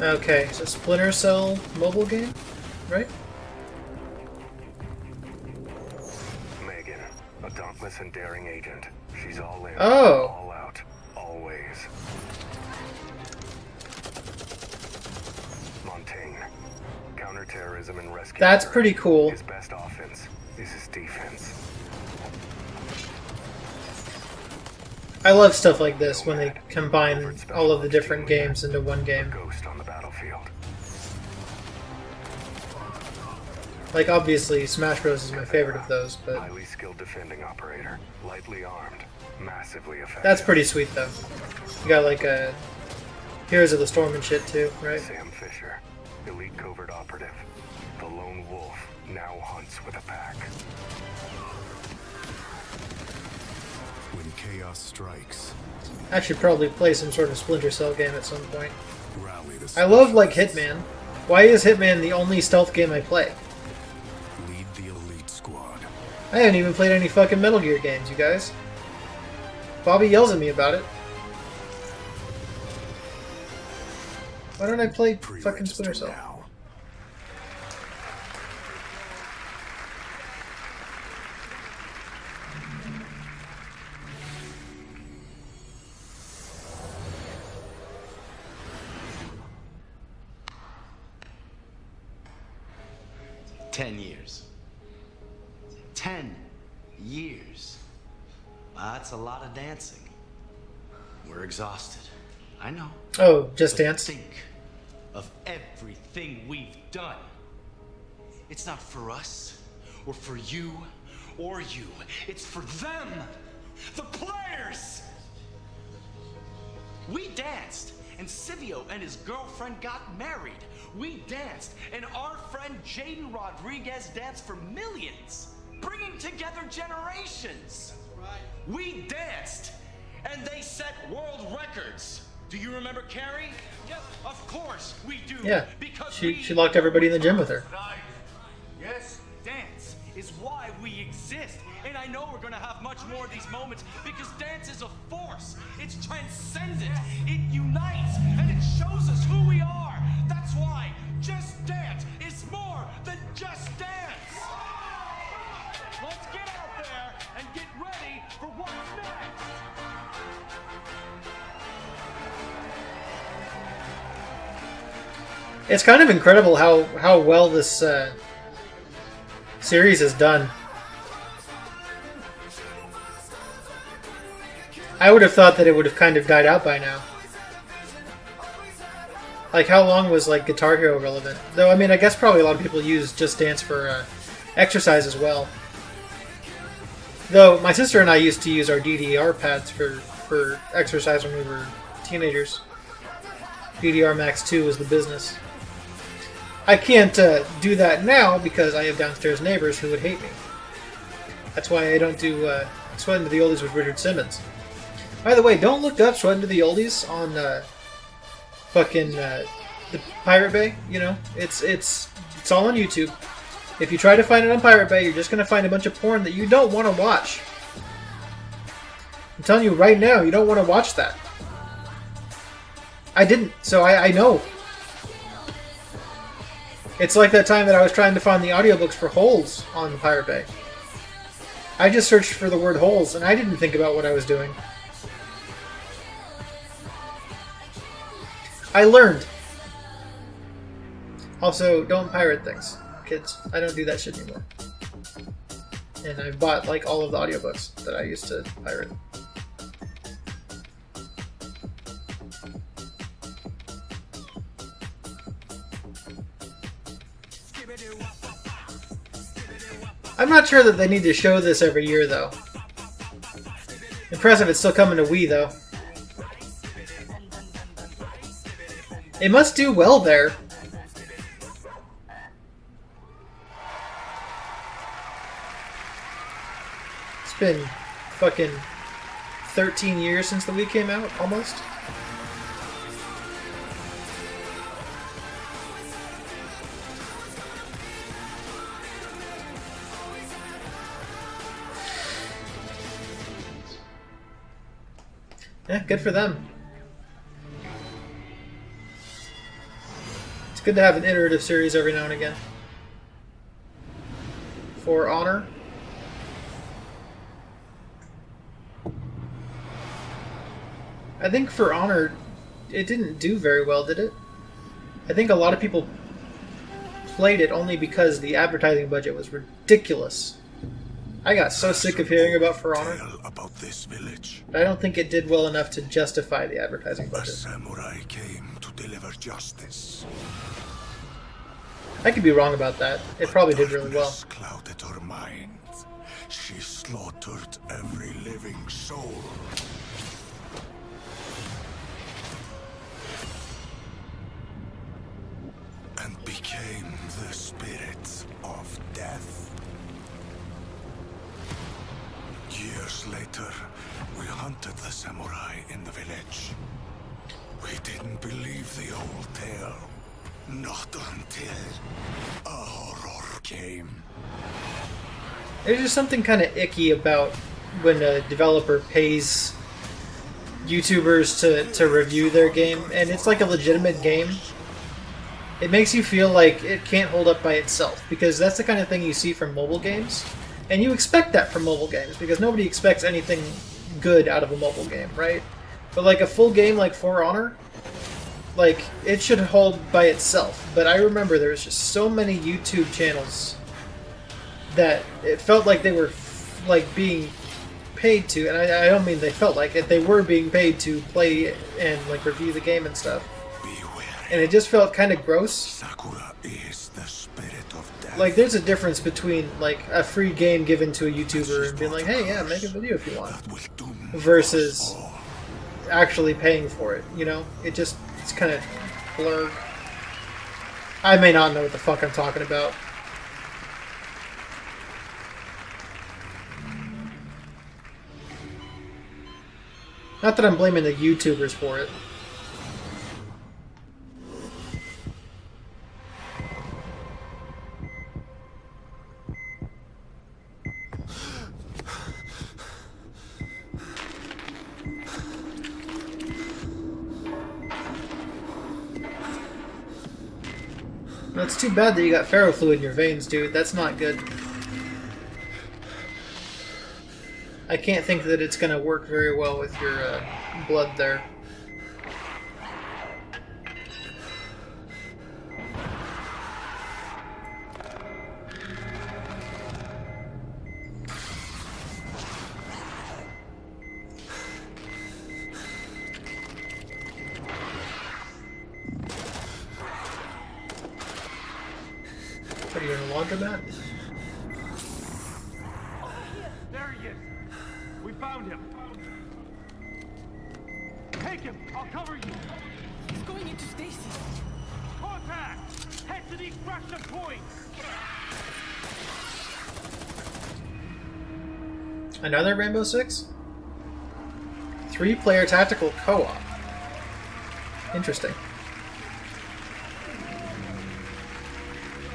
Okay, so Splinter Cell mobile game, right? Megan, a dauntless and daring agent. She's all in, Oh. all out, always. Montaigne, counterterrorism and rescue. That's pretty cool. His best offense is his defense. I love stuff like this when they combine all of the different games into one game. Ghost on the battlefield. Like, obviously, Smash Bros. Is my favorite of those, but Highly skilled defending operator, lightly armed, massively effective. that's pretty sweet, though. You got, like, Heroes of the Storm and shit, too, right? Sam Fisher, elite covert operative. The lone wolf now hunts with a pack. When chaos strikes, I should probably play some sort of Splinter Cell game at some point. rally the I love, like, Hitman. Why is Hitman the only stealth game I play? lead the elite squad. I haven't even played any fucking Metal Gear games, you guys. Bobby yells at me about it. Why don't I play fucking Splinter Cell? Now. 10 years. 10 years. That's a lot of dancing. We're exhausted. I know. Oh, Just But Dance. Think of everything we've done. It's not for us, or for you, or you. It's for them, the players. We danced, and Silvio and his girlfriend got married. We danced, and our friend Jaden Rodriguez danced for millions, bringing together generations. We danced, and they set world records. Do you remember Carrie? Yep, of course we do. Yeah, because she locked everybody in the gym with her. Yes, dance is why we exist. And I know we're gonna have much more of these moments because dance is a force. It's transcendent. It unites and it shows us who we are. That's why Just Dance is more than just dance. Let's get out there and get ready for what's next. It's kind of incredible how well this series is done. I would have thought that it would have kind of died out by now. Like, how long was, like, Guitar Hero relevant? Though, I mean, I guess probably a lot of people use Just Dance for exercise as well. Though, my sister and I used to use our DDR pads for exercise when we were teenagers. DDR Max 2 was the business. I can't do that now because I have downstairs neighbors who would hate me. That's why I don't do Sweatin' to the Oldies with Richard Simmons. By the way, don't look up Sweatin' to the Oldies on fucking the Pirate Bay. You know, it's all on YouTube. If you try to find it on Pirate Bay, you're just gonna find a bunch of porn that you don't want to watch. I'm telling you right now, you don't want to watch that. I didn't, so I know. It's like that time that I was trying to find the audiobooks for Holes on Pirate Bay. I just searched for the word holes, and I didn't think about what I was doing. I learned. Also, don't pirate things, kids. I don't do that shit anymore. And I've bought, like, all of the audiobooks that I used to pirate. I'm not sure that they need to show this every year, though. Impressive it's still coming to Wii, though. It must do well there. It's been fucking 13 years since the Wii came out, almost. Yeah, good for them. It's good to have an iterative series every now and again. For Honor. I think For Honor, it didn't do very well, did it? I think a lot of people played it only because the advertising budget was ridiculous. I got so sick of hearing about For Honor. About this village. I don't think it did well enough to justify the advertising budget. A samurai came to deliver justice. I could be wrong about that. It probably did really well. Clouded her mind. She slaughtered every living soul. And became the spirit of death. Years later, we hunted the samurai in the village. We didn't believe the old tale. Not until a horror came. There's just something kind of icky about when a developer pays YouTubers to review their game, and it's like a legitimate game. It makes you feel like it can't hold up by itself, because that's the kind of thing you see from mobile games. And you expect that from mobile games, because nobody expects anything good out of a mobile game, right? But like a full game like For Honor, like, it should hold by itself. But I remember there was just so many YouTube channels that it felt like they were like being paid to, and I don't mean they felt like it, they were being paid to play and like review the game and stuff. And it just felt kind of gross. Sakura is the spirit of death. Like, there's a difference between like a free game given to a YouTuber and being like, hey, yeah, make a video if you want, versus actually paying for it, you know? It's kind of blurred. I may not know what the fuck I'm talking about. Not that I'm blaming the YouTubers for it. Well, it's too bad that you got ferrofluid in your veins, dude. That's not good. I can't think that it's going to work very well with your blood there. What are you in a laundromat? There he is. We found him. Take him. I'll cover you. He's going into stasis. Contact. Head to the extraction point. Another Rainbow Six? 3-player tactical co-op. Interesting.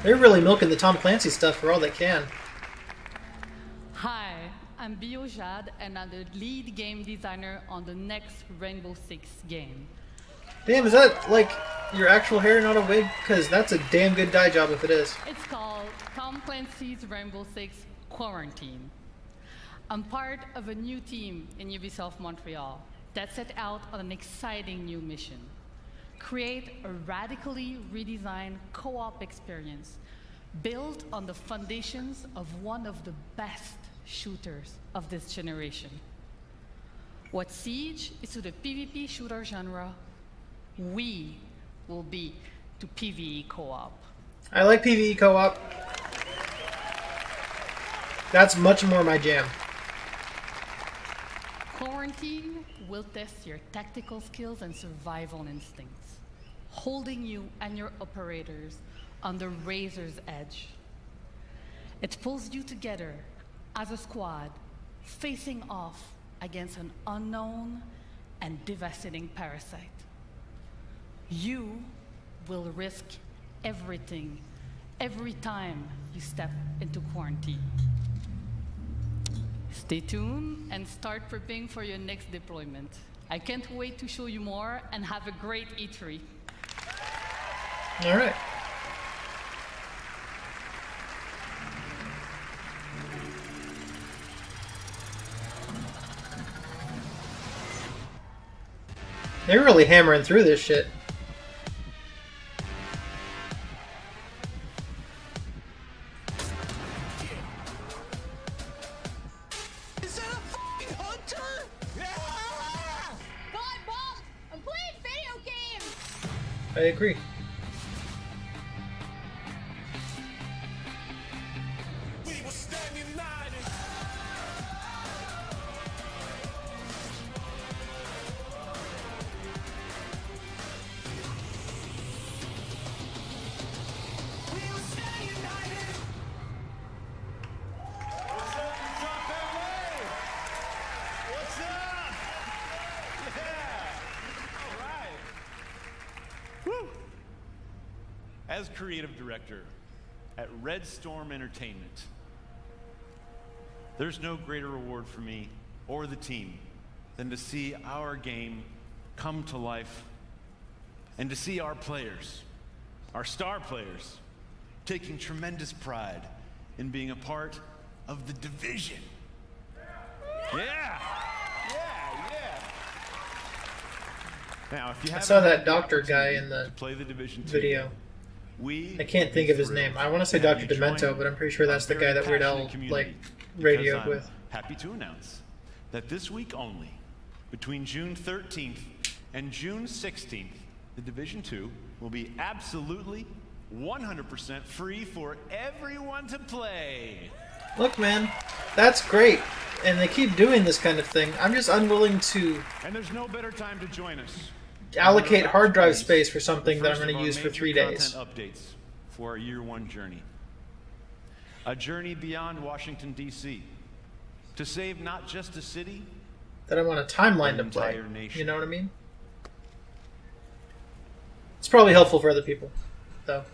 They're really milking the Tom Clancy stuff for all they can. Hi, I'm Bio Jade, and I'm the lead game designer on the next Rainbow Six game. Damn, is that like your actual hair, not a wig? Because that's a damn good dye job if it is. It's called Tom Clancy's Rainbow Six Quarantine. I'm part of a new team in Ubisoft Montreal that set out on an exciting new mission. Create a radically redesigned co-op experience built on the foundations of one of the best shooters of this generation. What Siege is to the PvP shooter genre, we will be to PvE co-op. I like PvE co-op. That's much more my jam. Quarantine will test your tactical skills and survival instincts, holding you and your operators on the razor's edge. It pulls you together as a squad, facing off against an unknown and devastating parasite. You will risk everything every time you step into quarantine. Stay tuned and start prepping for your next deployment. I can't wait to show you more, and have a great E3. All right. They're really hammering through this shit. Is that a fucking hunter? God, Bob! I'm playing video games! I agree. We will stand united. We will stand united. What's up, you drop that way? What's up? Yeah. All right. Woo. As creative director at Red Storm Entertainment, there's no greater reward for me or the team than to see our game come to life and to see our players, our star players, taking tremendous pride in being a part of the Division. Yeah! Now, if you I haven't saw had that the doctor guy opportunity in the to play the Division 2 video. yet, we I can't think of his name. I want to say Dr. Demento, but I'm pretty sure that's the guy that Weird Al like radioed with. Happy to announce that this week only, between June 13th and June 16th, the Division 2 will be absolutely 100% free for everyone to play. Look, man, that's great, and they keep doing this kind of thing. I'm just unwilling to And there's no better time to join us. allocate We're hard about to drive release space for the something that I'm first going of to our use for major 3 days. content updates for our year one journey. A journey beyond Washington, D.C. to save not just a city, That I want a timeline to an play. entire nation. You know what I mean? It's probably helpful for other people, though.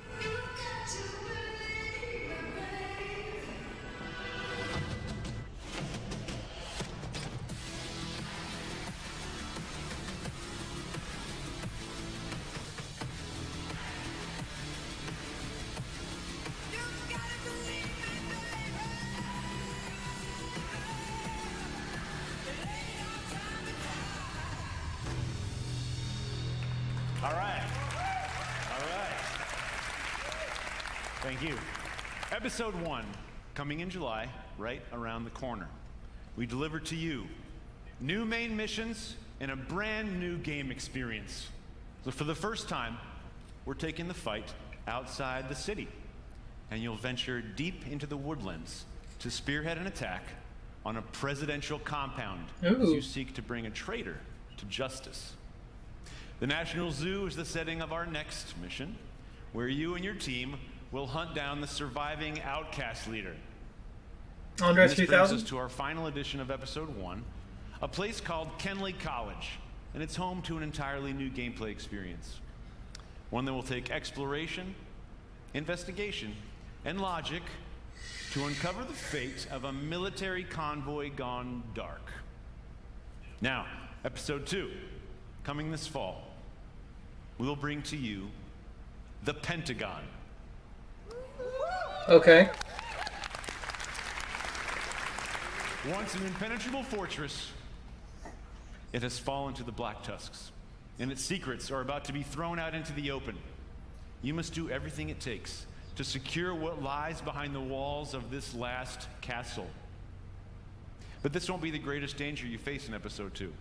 All right. Thank you. Episode 1, coming in July, right around the corner. We deliver to you new main missions and a brand new game experience. So for the first time, we're taking the fight outside the city, and you'll venture deep into the woodlands to spearhead an attack on a presidential compound as Ooh. you seek to bring a traitor to justice. The National Zoo is the setting of our next mission, where you and your team will hunt down the surviving outcast leader. Andres And this brings 2000? us to our final edition of Episode 1, a place called Kenley College, and it's home to an entirely new gameplay experience. One that will take exploration, investigation, and logic to uncover the fate of a military convoy gone dark. Now, Episode 2, coming this fall. we'll bring to you the Pentagon. Okay. Once an impenetrable fortress, it has fallen to the Black Tusks, and its secrets are about to be thrown out into the open. You must do everything it takes to secure what lies behind the walls of this last castle. But this won't be the greatest danger you face in Episode 2.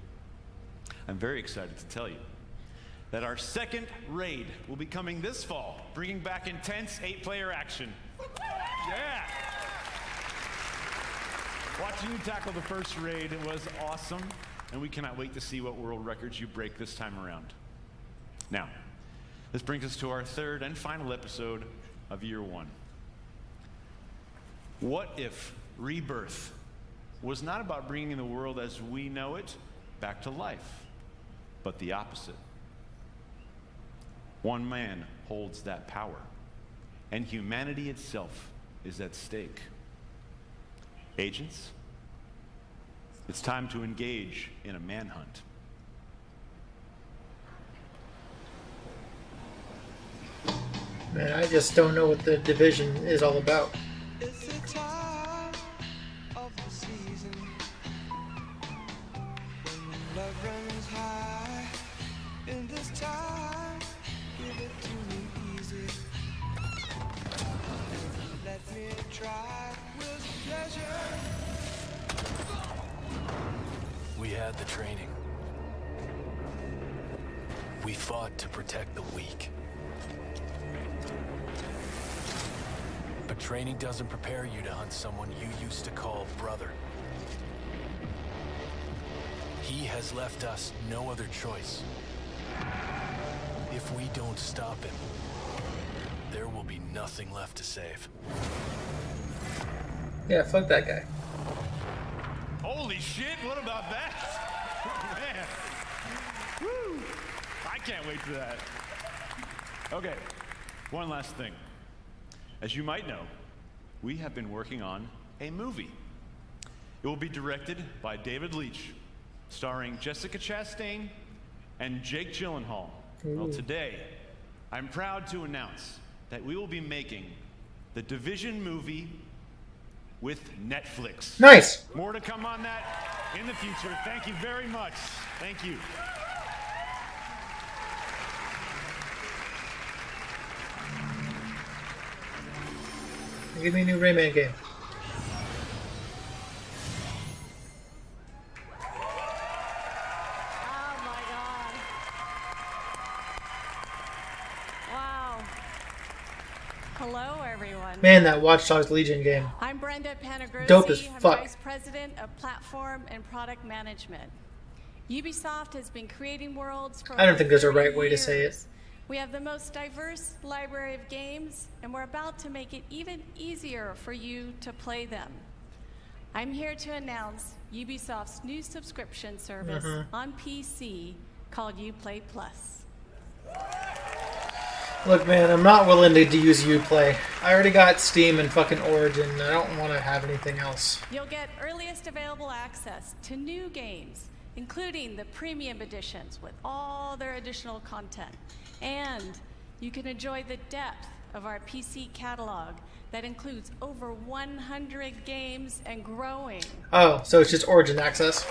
I'm very excited to tell you that our second raid will be coming this fall, bringing back intense 8-player action. Yeah! Watching you tackle the first raid was awesome, and we cannot wait to see what world records you break this time around. Now, this brings us to our third and final episode of Year 1. What if Rebirth was not about bringing the world as we know it back to life, but the opposite? One man holds that power, and humanity itself is at stake. Agents, it's time to engage in a manhunt. Man, I just don't know what the Division is all about. It's the time of the season when love runs high. In this time, give it to me easy. Let me try with pleasure. We had the training. We fought to protect the weak. But training doesn't prepare you to hunt someone you used to call brother. He has left us no other choice. If we don't stop him, there will be nothing left to save. Yeah, fuck that guy. Holy shit, what about that? Man. Woo! I can't wait for that. Okay, one last thing. As you might know, we have been working on a movie. It will be directed by David Leitch, starring Jessica Chastain and Jake Gyllenhaal. Well, today, I'm proud to announce that we will be making the Division movie with Netflix. Nice! More to come on that in the future. Thank you very much. Thank you. Give me a new Rayman game. Oh my god. Wow. Hello everyone. Man, that Watch Dogs Legion game. I'm Brenda Panagrosi. Dope as I'm fuck. Vice President of Platform and Product Management. Ubisoft has been creating worlds for I don't over think there's a 30 right way to say it. years. We have the most diverse library of games, and we're about to make it even easier for you to play them. I'm here to announce Ubisoft's new subscription service on PC called Uplay Plus. Look, man, I'm not willing to use Uplay. I already got Steam and fucking Origin. I don't want to have anything else. You'll get earliest available access to new games, including the premium editions with all their additional content. And you can enjoy the depth of our PC catalog that includes over 100 games and growing. Oh, so it's just Origin access.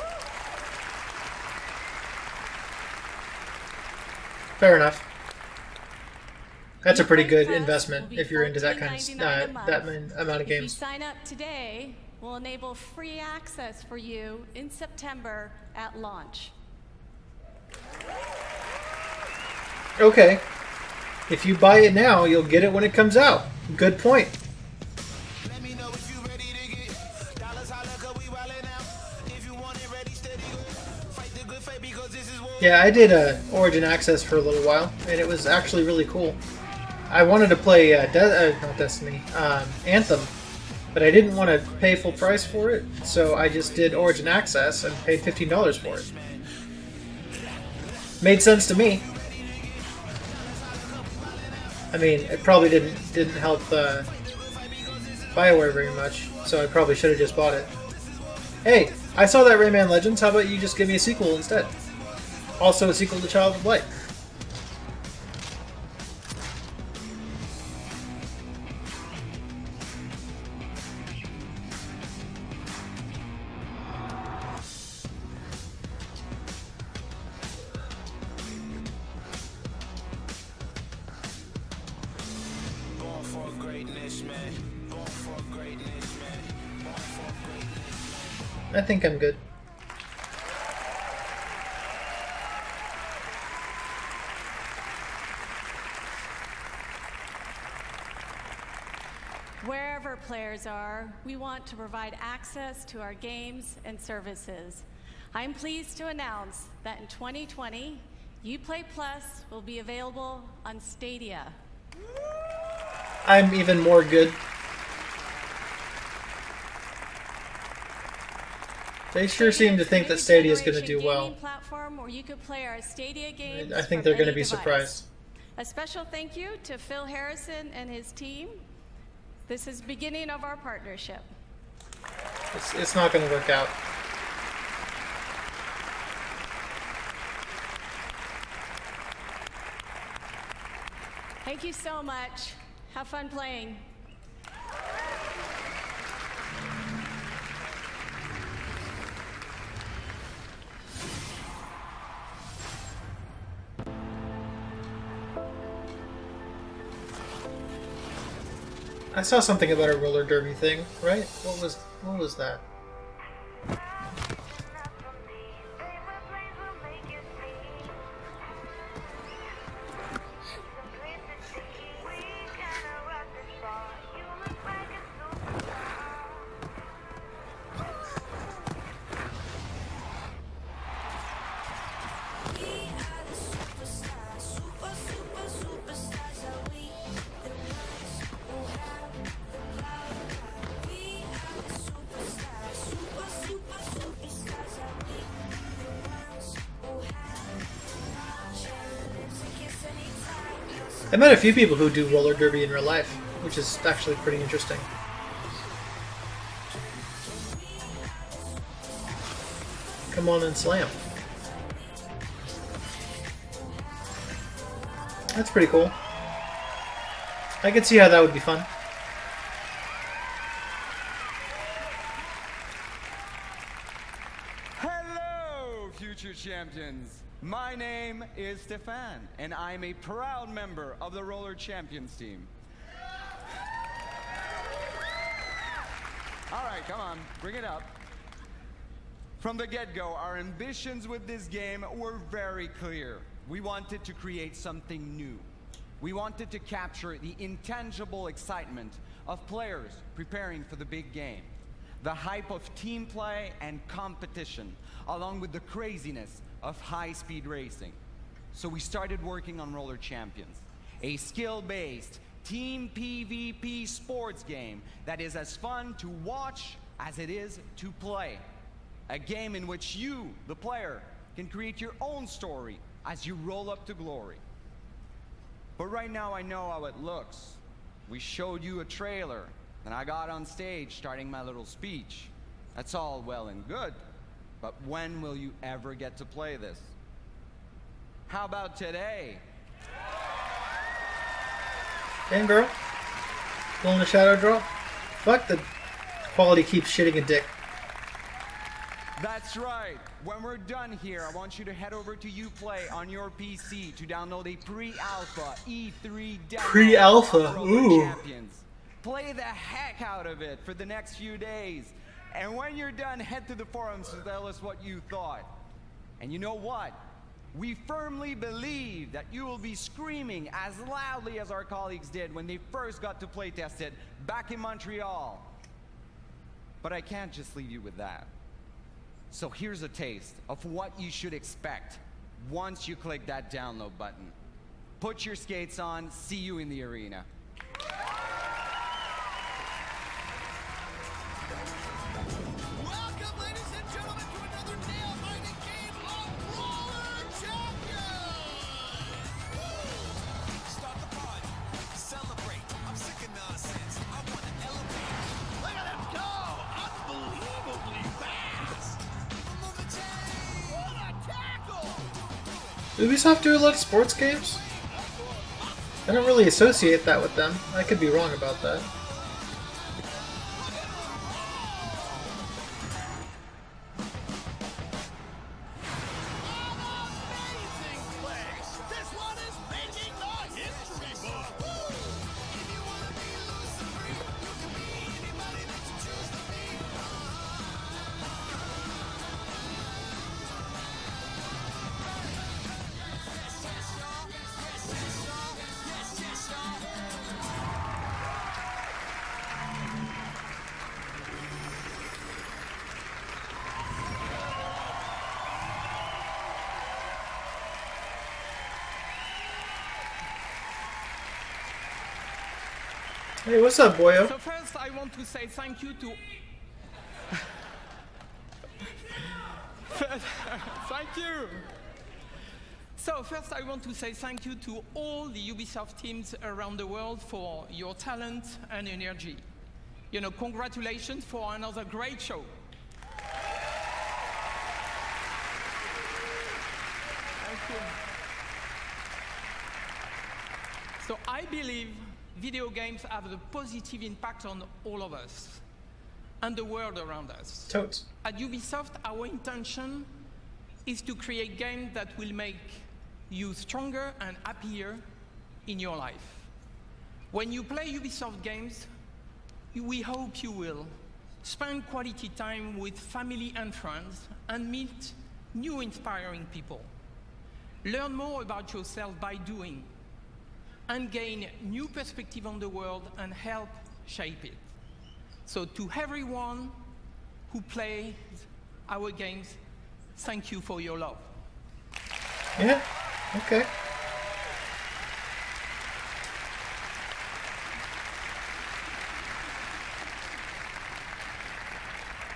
Fair enough. That's a pretty good investment if you're into that kind of that amount of If you games. sign up today, we'll enable free access for you in September at launch. Okay. If you buy it now, you'll get it when it comes out. Good point. Yeah, I did Origin Access for a little while, and it was actually really cool. I wanted to play not Destiny, Anthem, but I didn't want to pay full price for it, so I just did Origin Access and paid $15 for it. Made sense to me. I mean, it probably didn't help BioWare very much, so I probably should have just bought it. Hey, I saw that Rayman Legends. How about you just give me a sequel instead? Also a sequel to Child of Light. I think I'm good. Wherever players are, we want to provide access to our games and services. I'm pleased to announce that in 2020, Uplay Plus will be available on Stadia. I'm even more good. They sure seem to think that Stadia is going to do well. Platform where you could play our Stadia games. I think from they're going to any be device. surprised. A special thank you to Phil Harrison and his team. This is the beginning of our partnership. It's not going to work out. Thank you so much. Have fun playing. I saw something about a roller derby thing, right? What was that? I met a few people who do roller derby in real life, which is actually pretty interesting. Come on and slam. That's pretty cool. I can see how that would be fun. Hello, future champions! My name is Stefan, and I'm a proud member of the Roller Champions team. All right, come on, bring it up. From the get-go, our ambitions with this game were very clear. We wanted to create something new. We wanted to capture the intangible excitement of players preparing for the big game, the hype of team play and competition, along with the craziness of high-speed racing. So we started working on Roller Champions, a skill-based team PvP sports game that is as fun to watch as it is to play. A game in which you, the player, can create your own story as you roll up to glory. But right now I know how it looks. We showed you a trailer, and I got on stage starting my little speech. That's all well and good. But when will you ever get to play this? How about today? Damn girl. Pulling a shadow drop. Fuck, the quality keeps shitting a dick. That's right. When we're done here, I want you to head over to Uplay on your PC to download a pre-alpha E3 demo. Pre-alpha? of Roller Ooh. Champions. Play the heck out of it for the next few days. And when you're done, head to the forums to tell us what you thought. And you know what? We firmly believe that you will be screaming as loudly as our colleagues did when they first got to playtest it back in Montreal. But I can't just leave you with that. So here's a taste of what you should expect once you click that download button. Put your skates on, see you in the arena. Welcome, ladies and gentlemen, to another nail-biting game of Roller Champions! Start the party, celebrate. I'm sick of nonsense. I want to elevate. Look at him go! Unbelievably fast! Move the chain! What a tackle! Ubisoft do a lot of sports games? I don't really associate that with them. I could be wrong about that. This one is making the history book! If you wanna be loose Hey, what's up, boyo? So first, I want to say thank you to... Thank you! So first, I want to say thank you to all the Ubisoft teams around the world for your talent and energy. You know, congratulations for another great show. Thank you. So I believe video games have a positive impact on all of us and the world around us. Totes. At Ubisoft, our intention is to create games that will make you stronger and happier in your life. When you play Ubisoft games, we hope you will spend quality time with family and friends and meet new inspiring people. Learn more about yourself by doing and gain new perspective on the world and help shape it. So to everyone who plays our games, thank you for your love. Yeah, okay.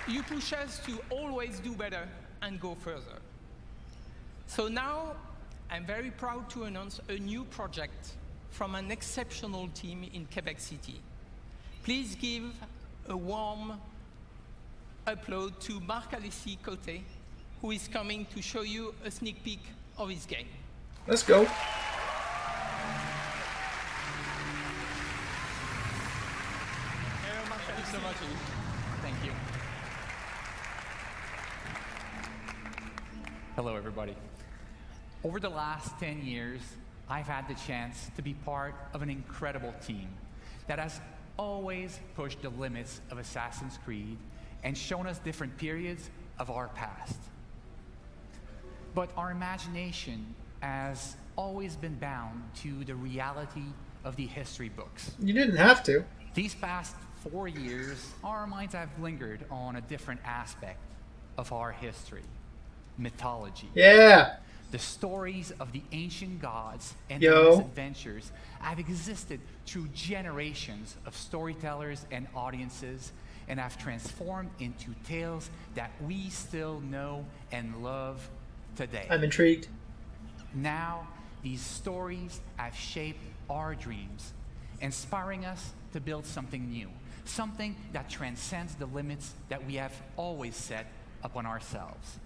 You push us to always do better and go further. So now, I'm very proud to announce a new project from an exceptional team in Quebec City. Please give a warm upload to Marc-Alexis Côté, who is coming to show you a sneak peek of his game. Let's go. Thank you so much. Thank you. Hello, everybody. Over the last 10 years, I've had the chance to be part of an incredible team that has always pushed the limits of Assassin's Creed and shown us different periods of our past. But our imagination has always been bound to the reality of the history books. You didn't have to. These past 4 years, our minds have lingered on a different aspect of our history. Mythology. Yeah. The stories of the ancient gods and Yo. their misadventures have existed through generations of storytellers and audiences and have transformed into tales that we still know and love today. I'm intrigued. Now, these stories have shaped our dreams, inspiring us to build something new, something that transcends the limits that we have always set upon ourselves.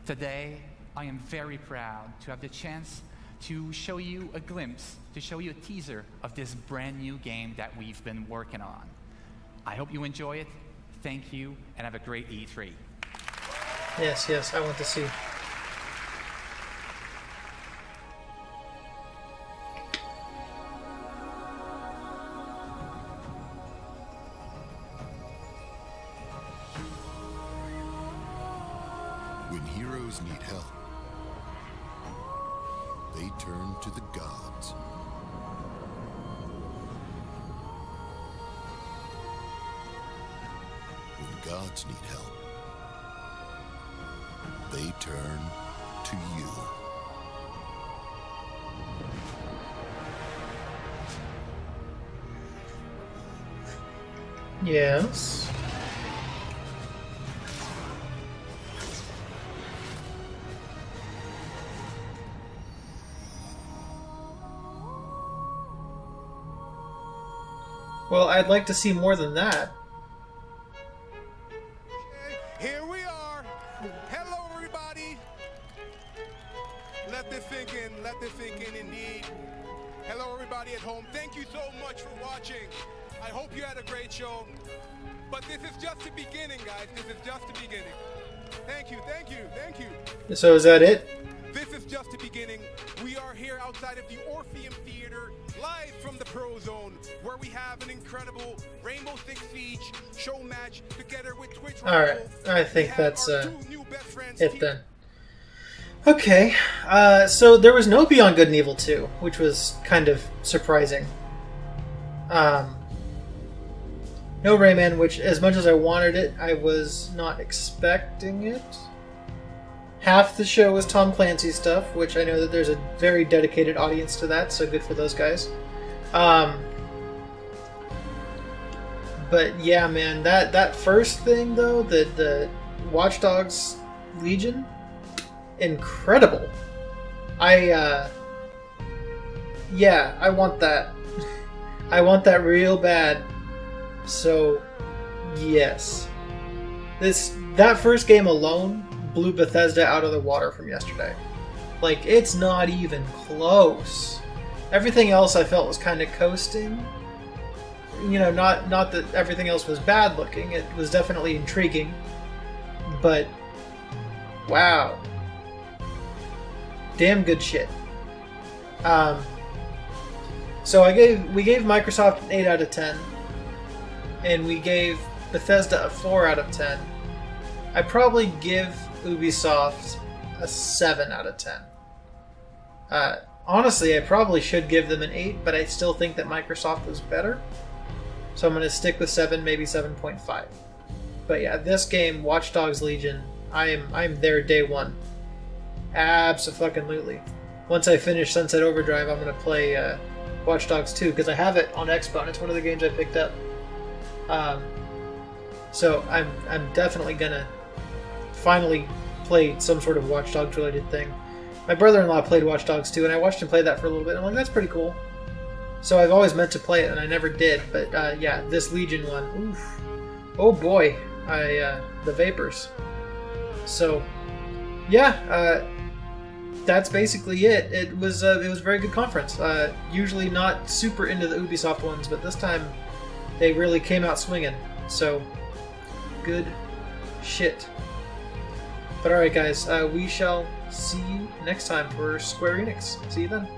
Today, I am very proud to have the chance to show you a glimpse, to show you a teaser of this brand new game that we've been working on. I hope you enjoy it. Thank you, and have a great E3. Yes, yes, I want to see. When heroes need help, they turn to the gods. When gods need help, they turn to you. Yes. Well, I'd like to see more than that. Here we are. Hello, everybody. Let this sink in. Let this sink in, indeed. Hello, everybody at home. Thank you so much for watching. I hope you had a great show. But this is just the beginning, guys. This is just the beginning. Thank you, thank you, thank you. So is that it? This is just the beginning. We are here outside of the Orpheum Theater, live from the Pro Zone, where we have an incredible Rainbow Six Siege show match together with Twitch. Alright, I think that's it then. Okay, so there was no Beyond Good and Evil 2, which was kind of surprising. No Rayman, which as much as I wanted it, I was not expecting it. Half the show was Tom Clancy stuff, which I know that there's a very dedicated audience to that, so good for those guys. But yeah, man, that first thing though, the Watch Dogs Legion, incredible. I want that. I want that real bad. So yes, that first game alone blew Bethesda out of the water from yesterday. Like, it's not even close. Everything else I felt was kind of coasting. You know, not that everything else was bad looking. It was definitely intriguing. But wow. Damn good shit. So we gave Microsoft an 8 out of 10. And we gave Bethesda a 4 out of 10. I'd probably give Ubisoft a 7 out of 10. Honestly, I probably should give them an 8, but I still think that Microsoft was better. So I'm going to stick with 7, maybe 7.5. But yeah, this game, Watch Dogs Legion, I'm there day one. Abso-fucking-lutely. Once I finish Sunset Overdrive, I'm going to play Watch Dogs 2, because I have it on Expo, and it's one of the games I picked up. So I'm definitely going to finally play some sort of Watch Dogs related thing. My brother-in-law played Watch Dogs 2, and I watched him play that for a little bit. I'm like, that's pretty cool. So I've always meant to play it, and I never did. But yeah, this Legion one, oof. Oh boy, the vapors. So yeah, that's basically it. It was a very good conference. Usually not super into the Ubisoft ones, but this time they really came out swinging. So good shit. But alright guys, we shall see you next time for Square Enix. See you then.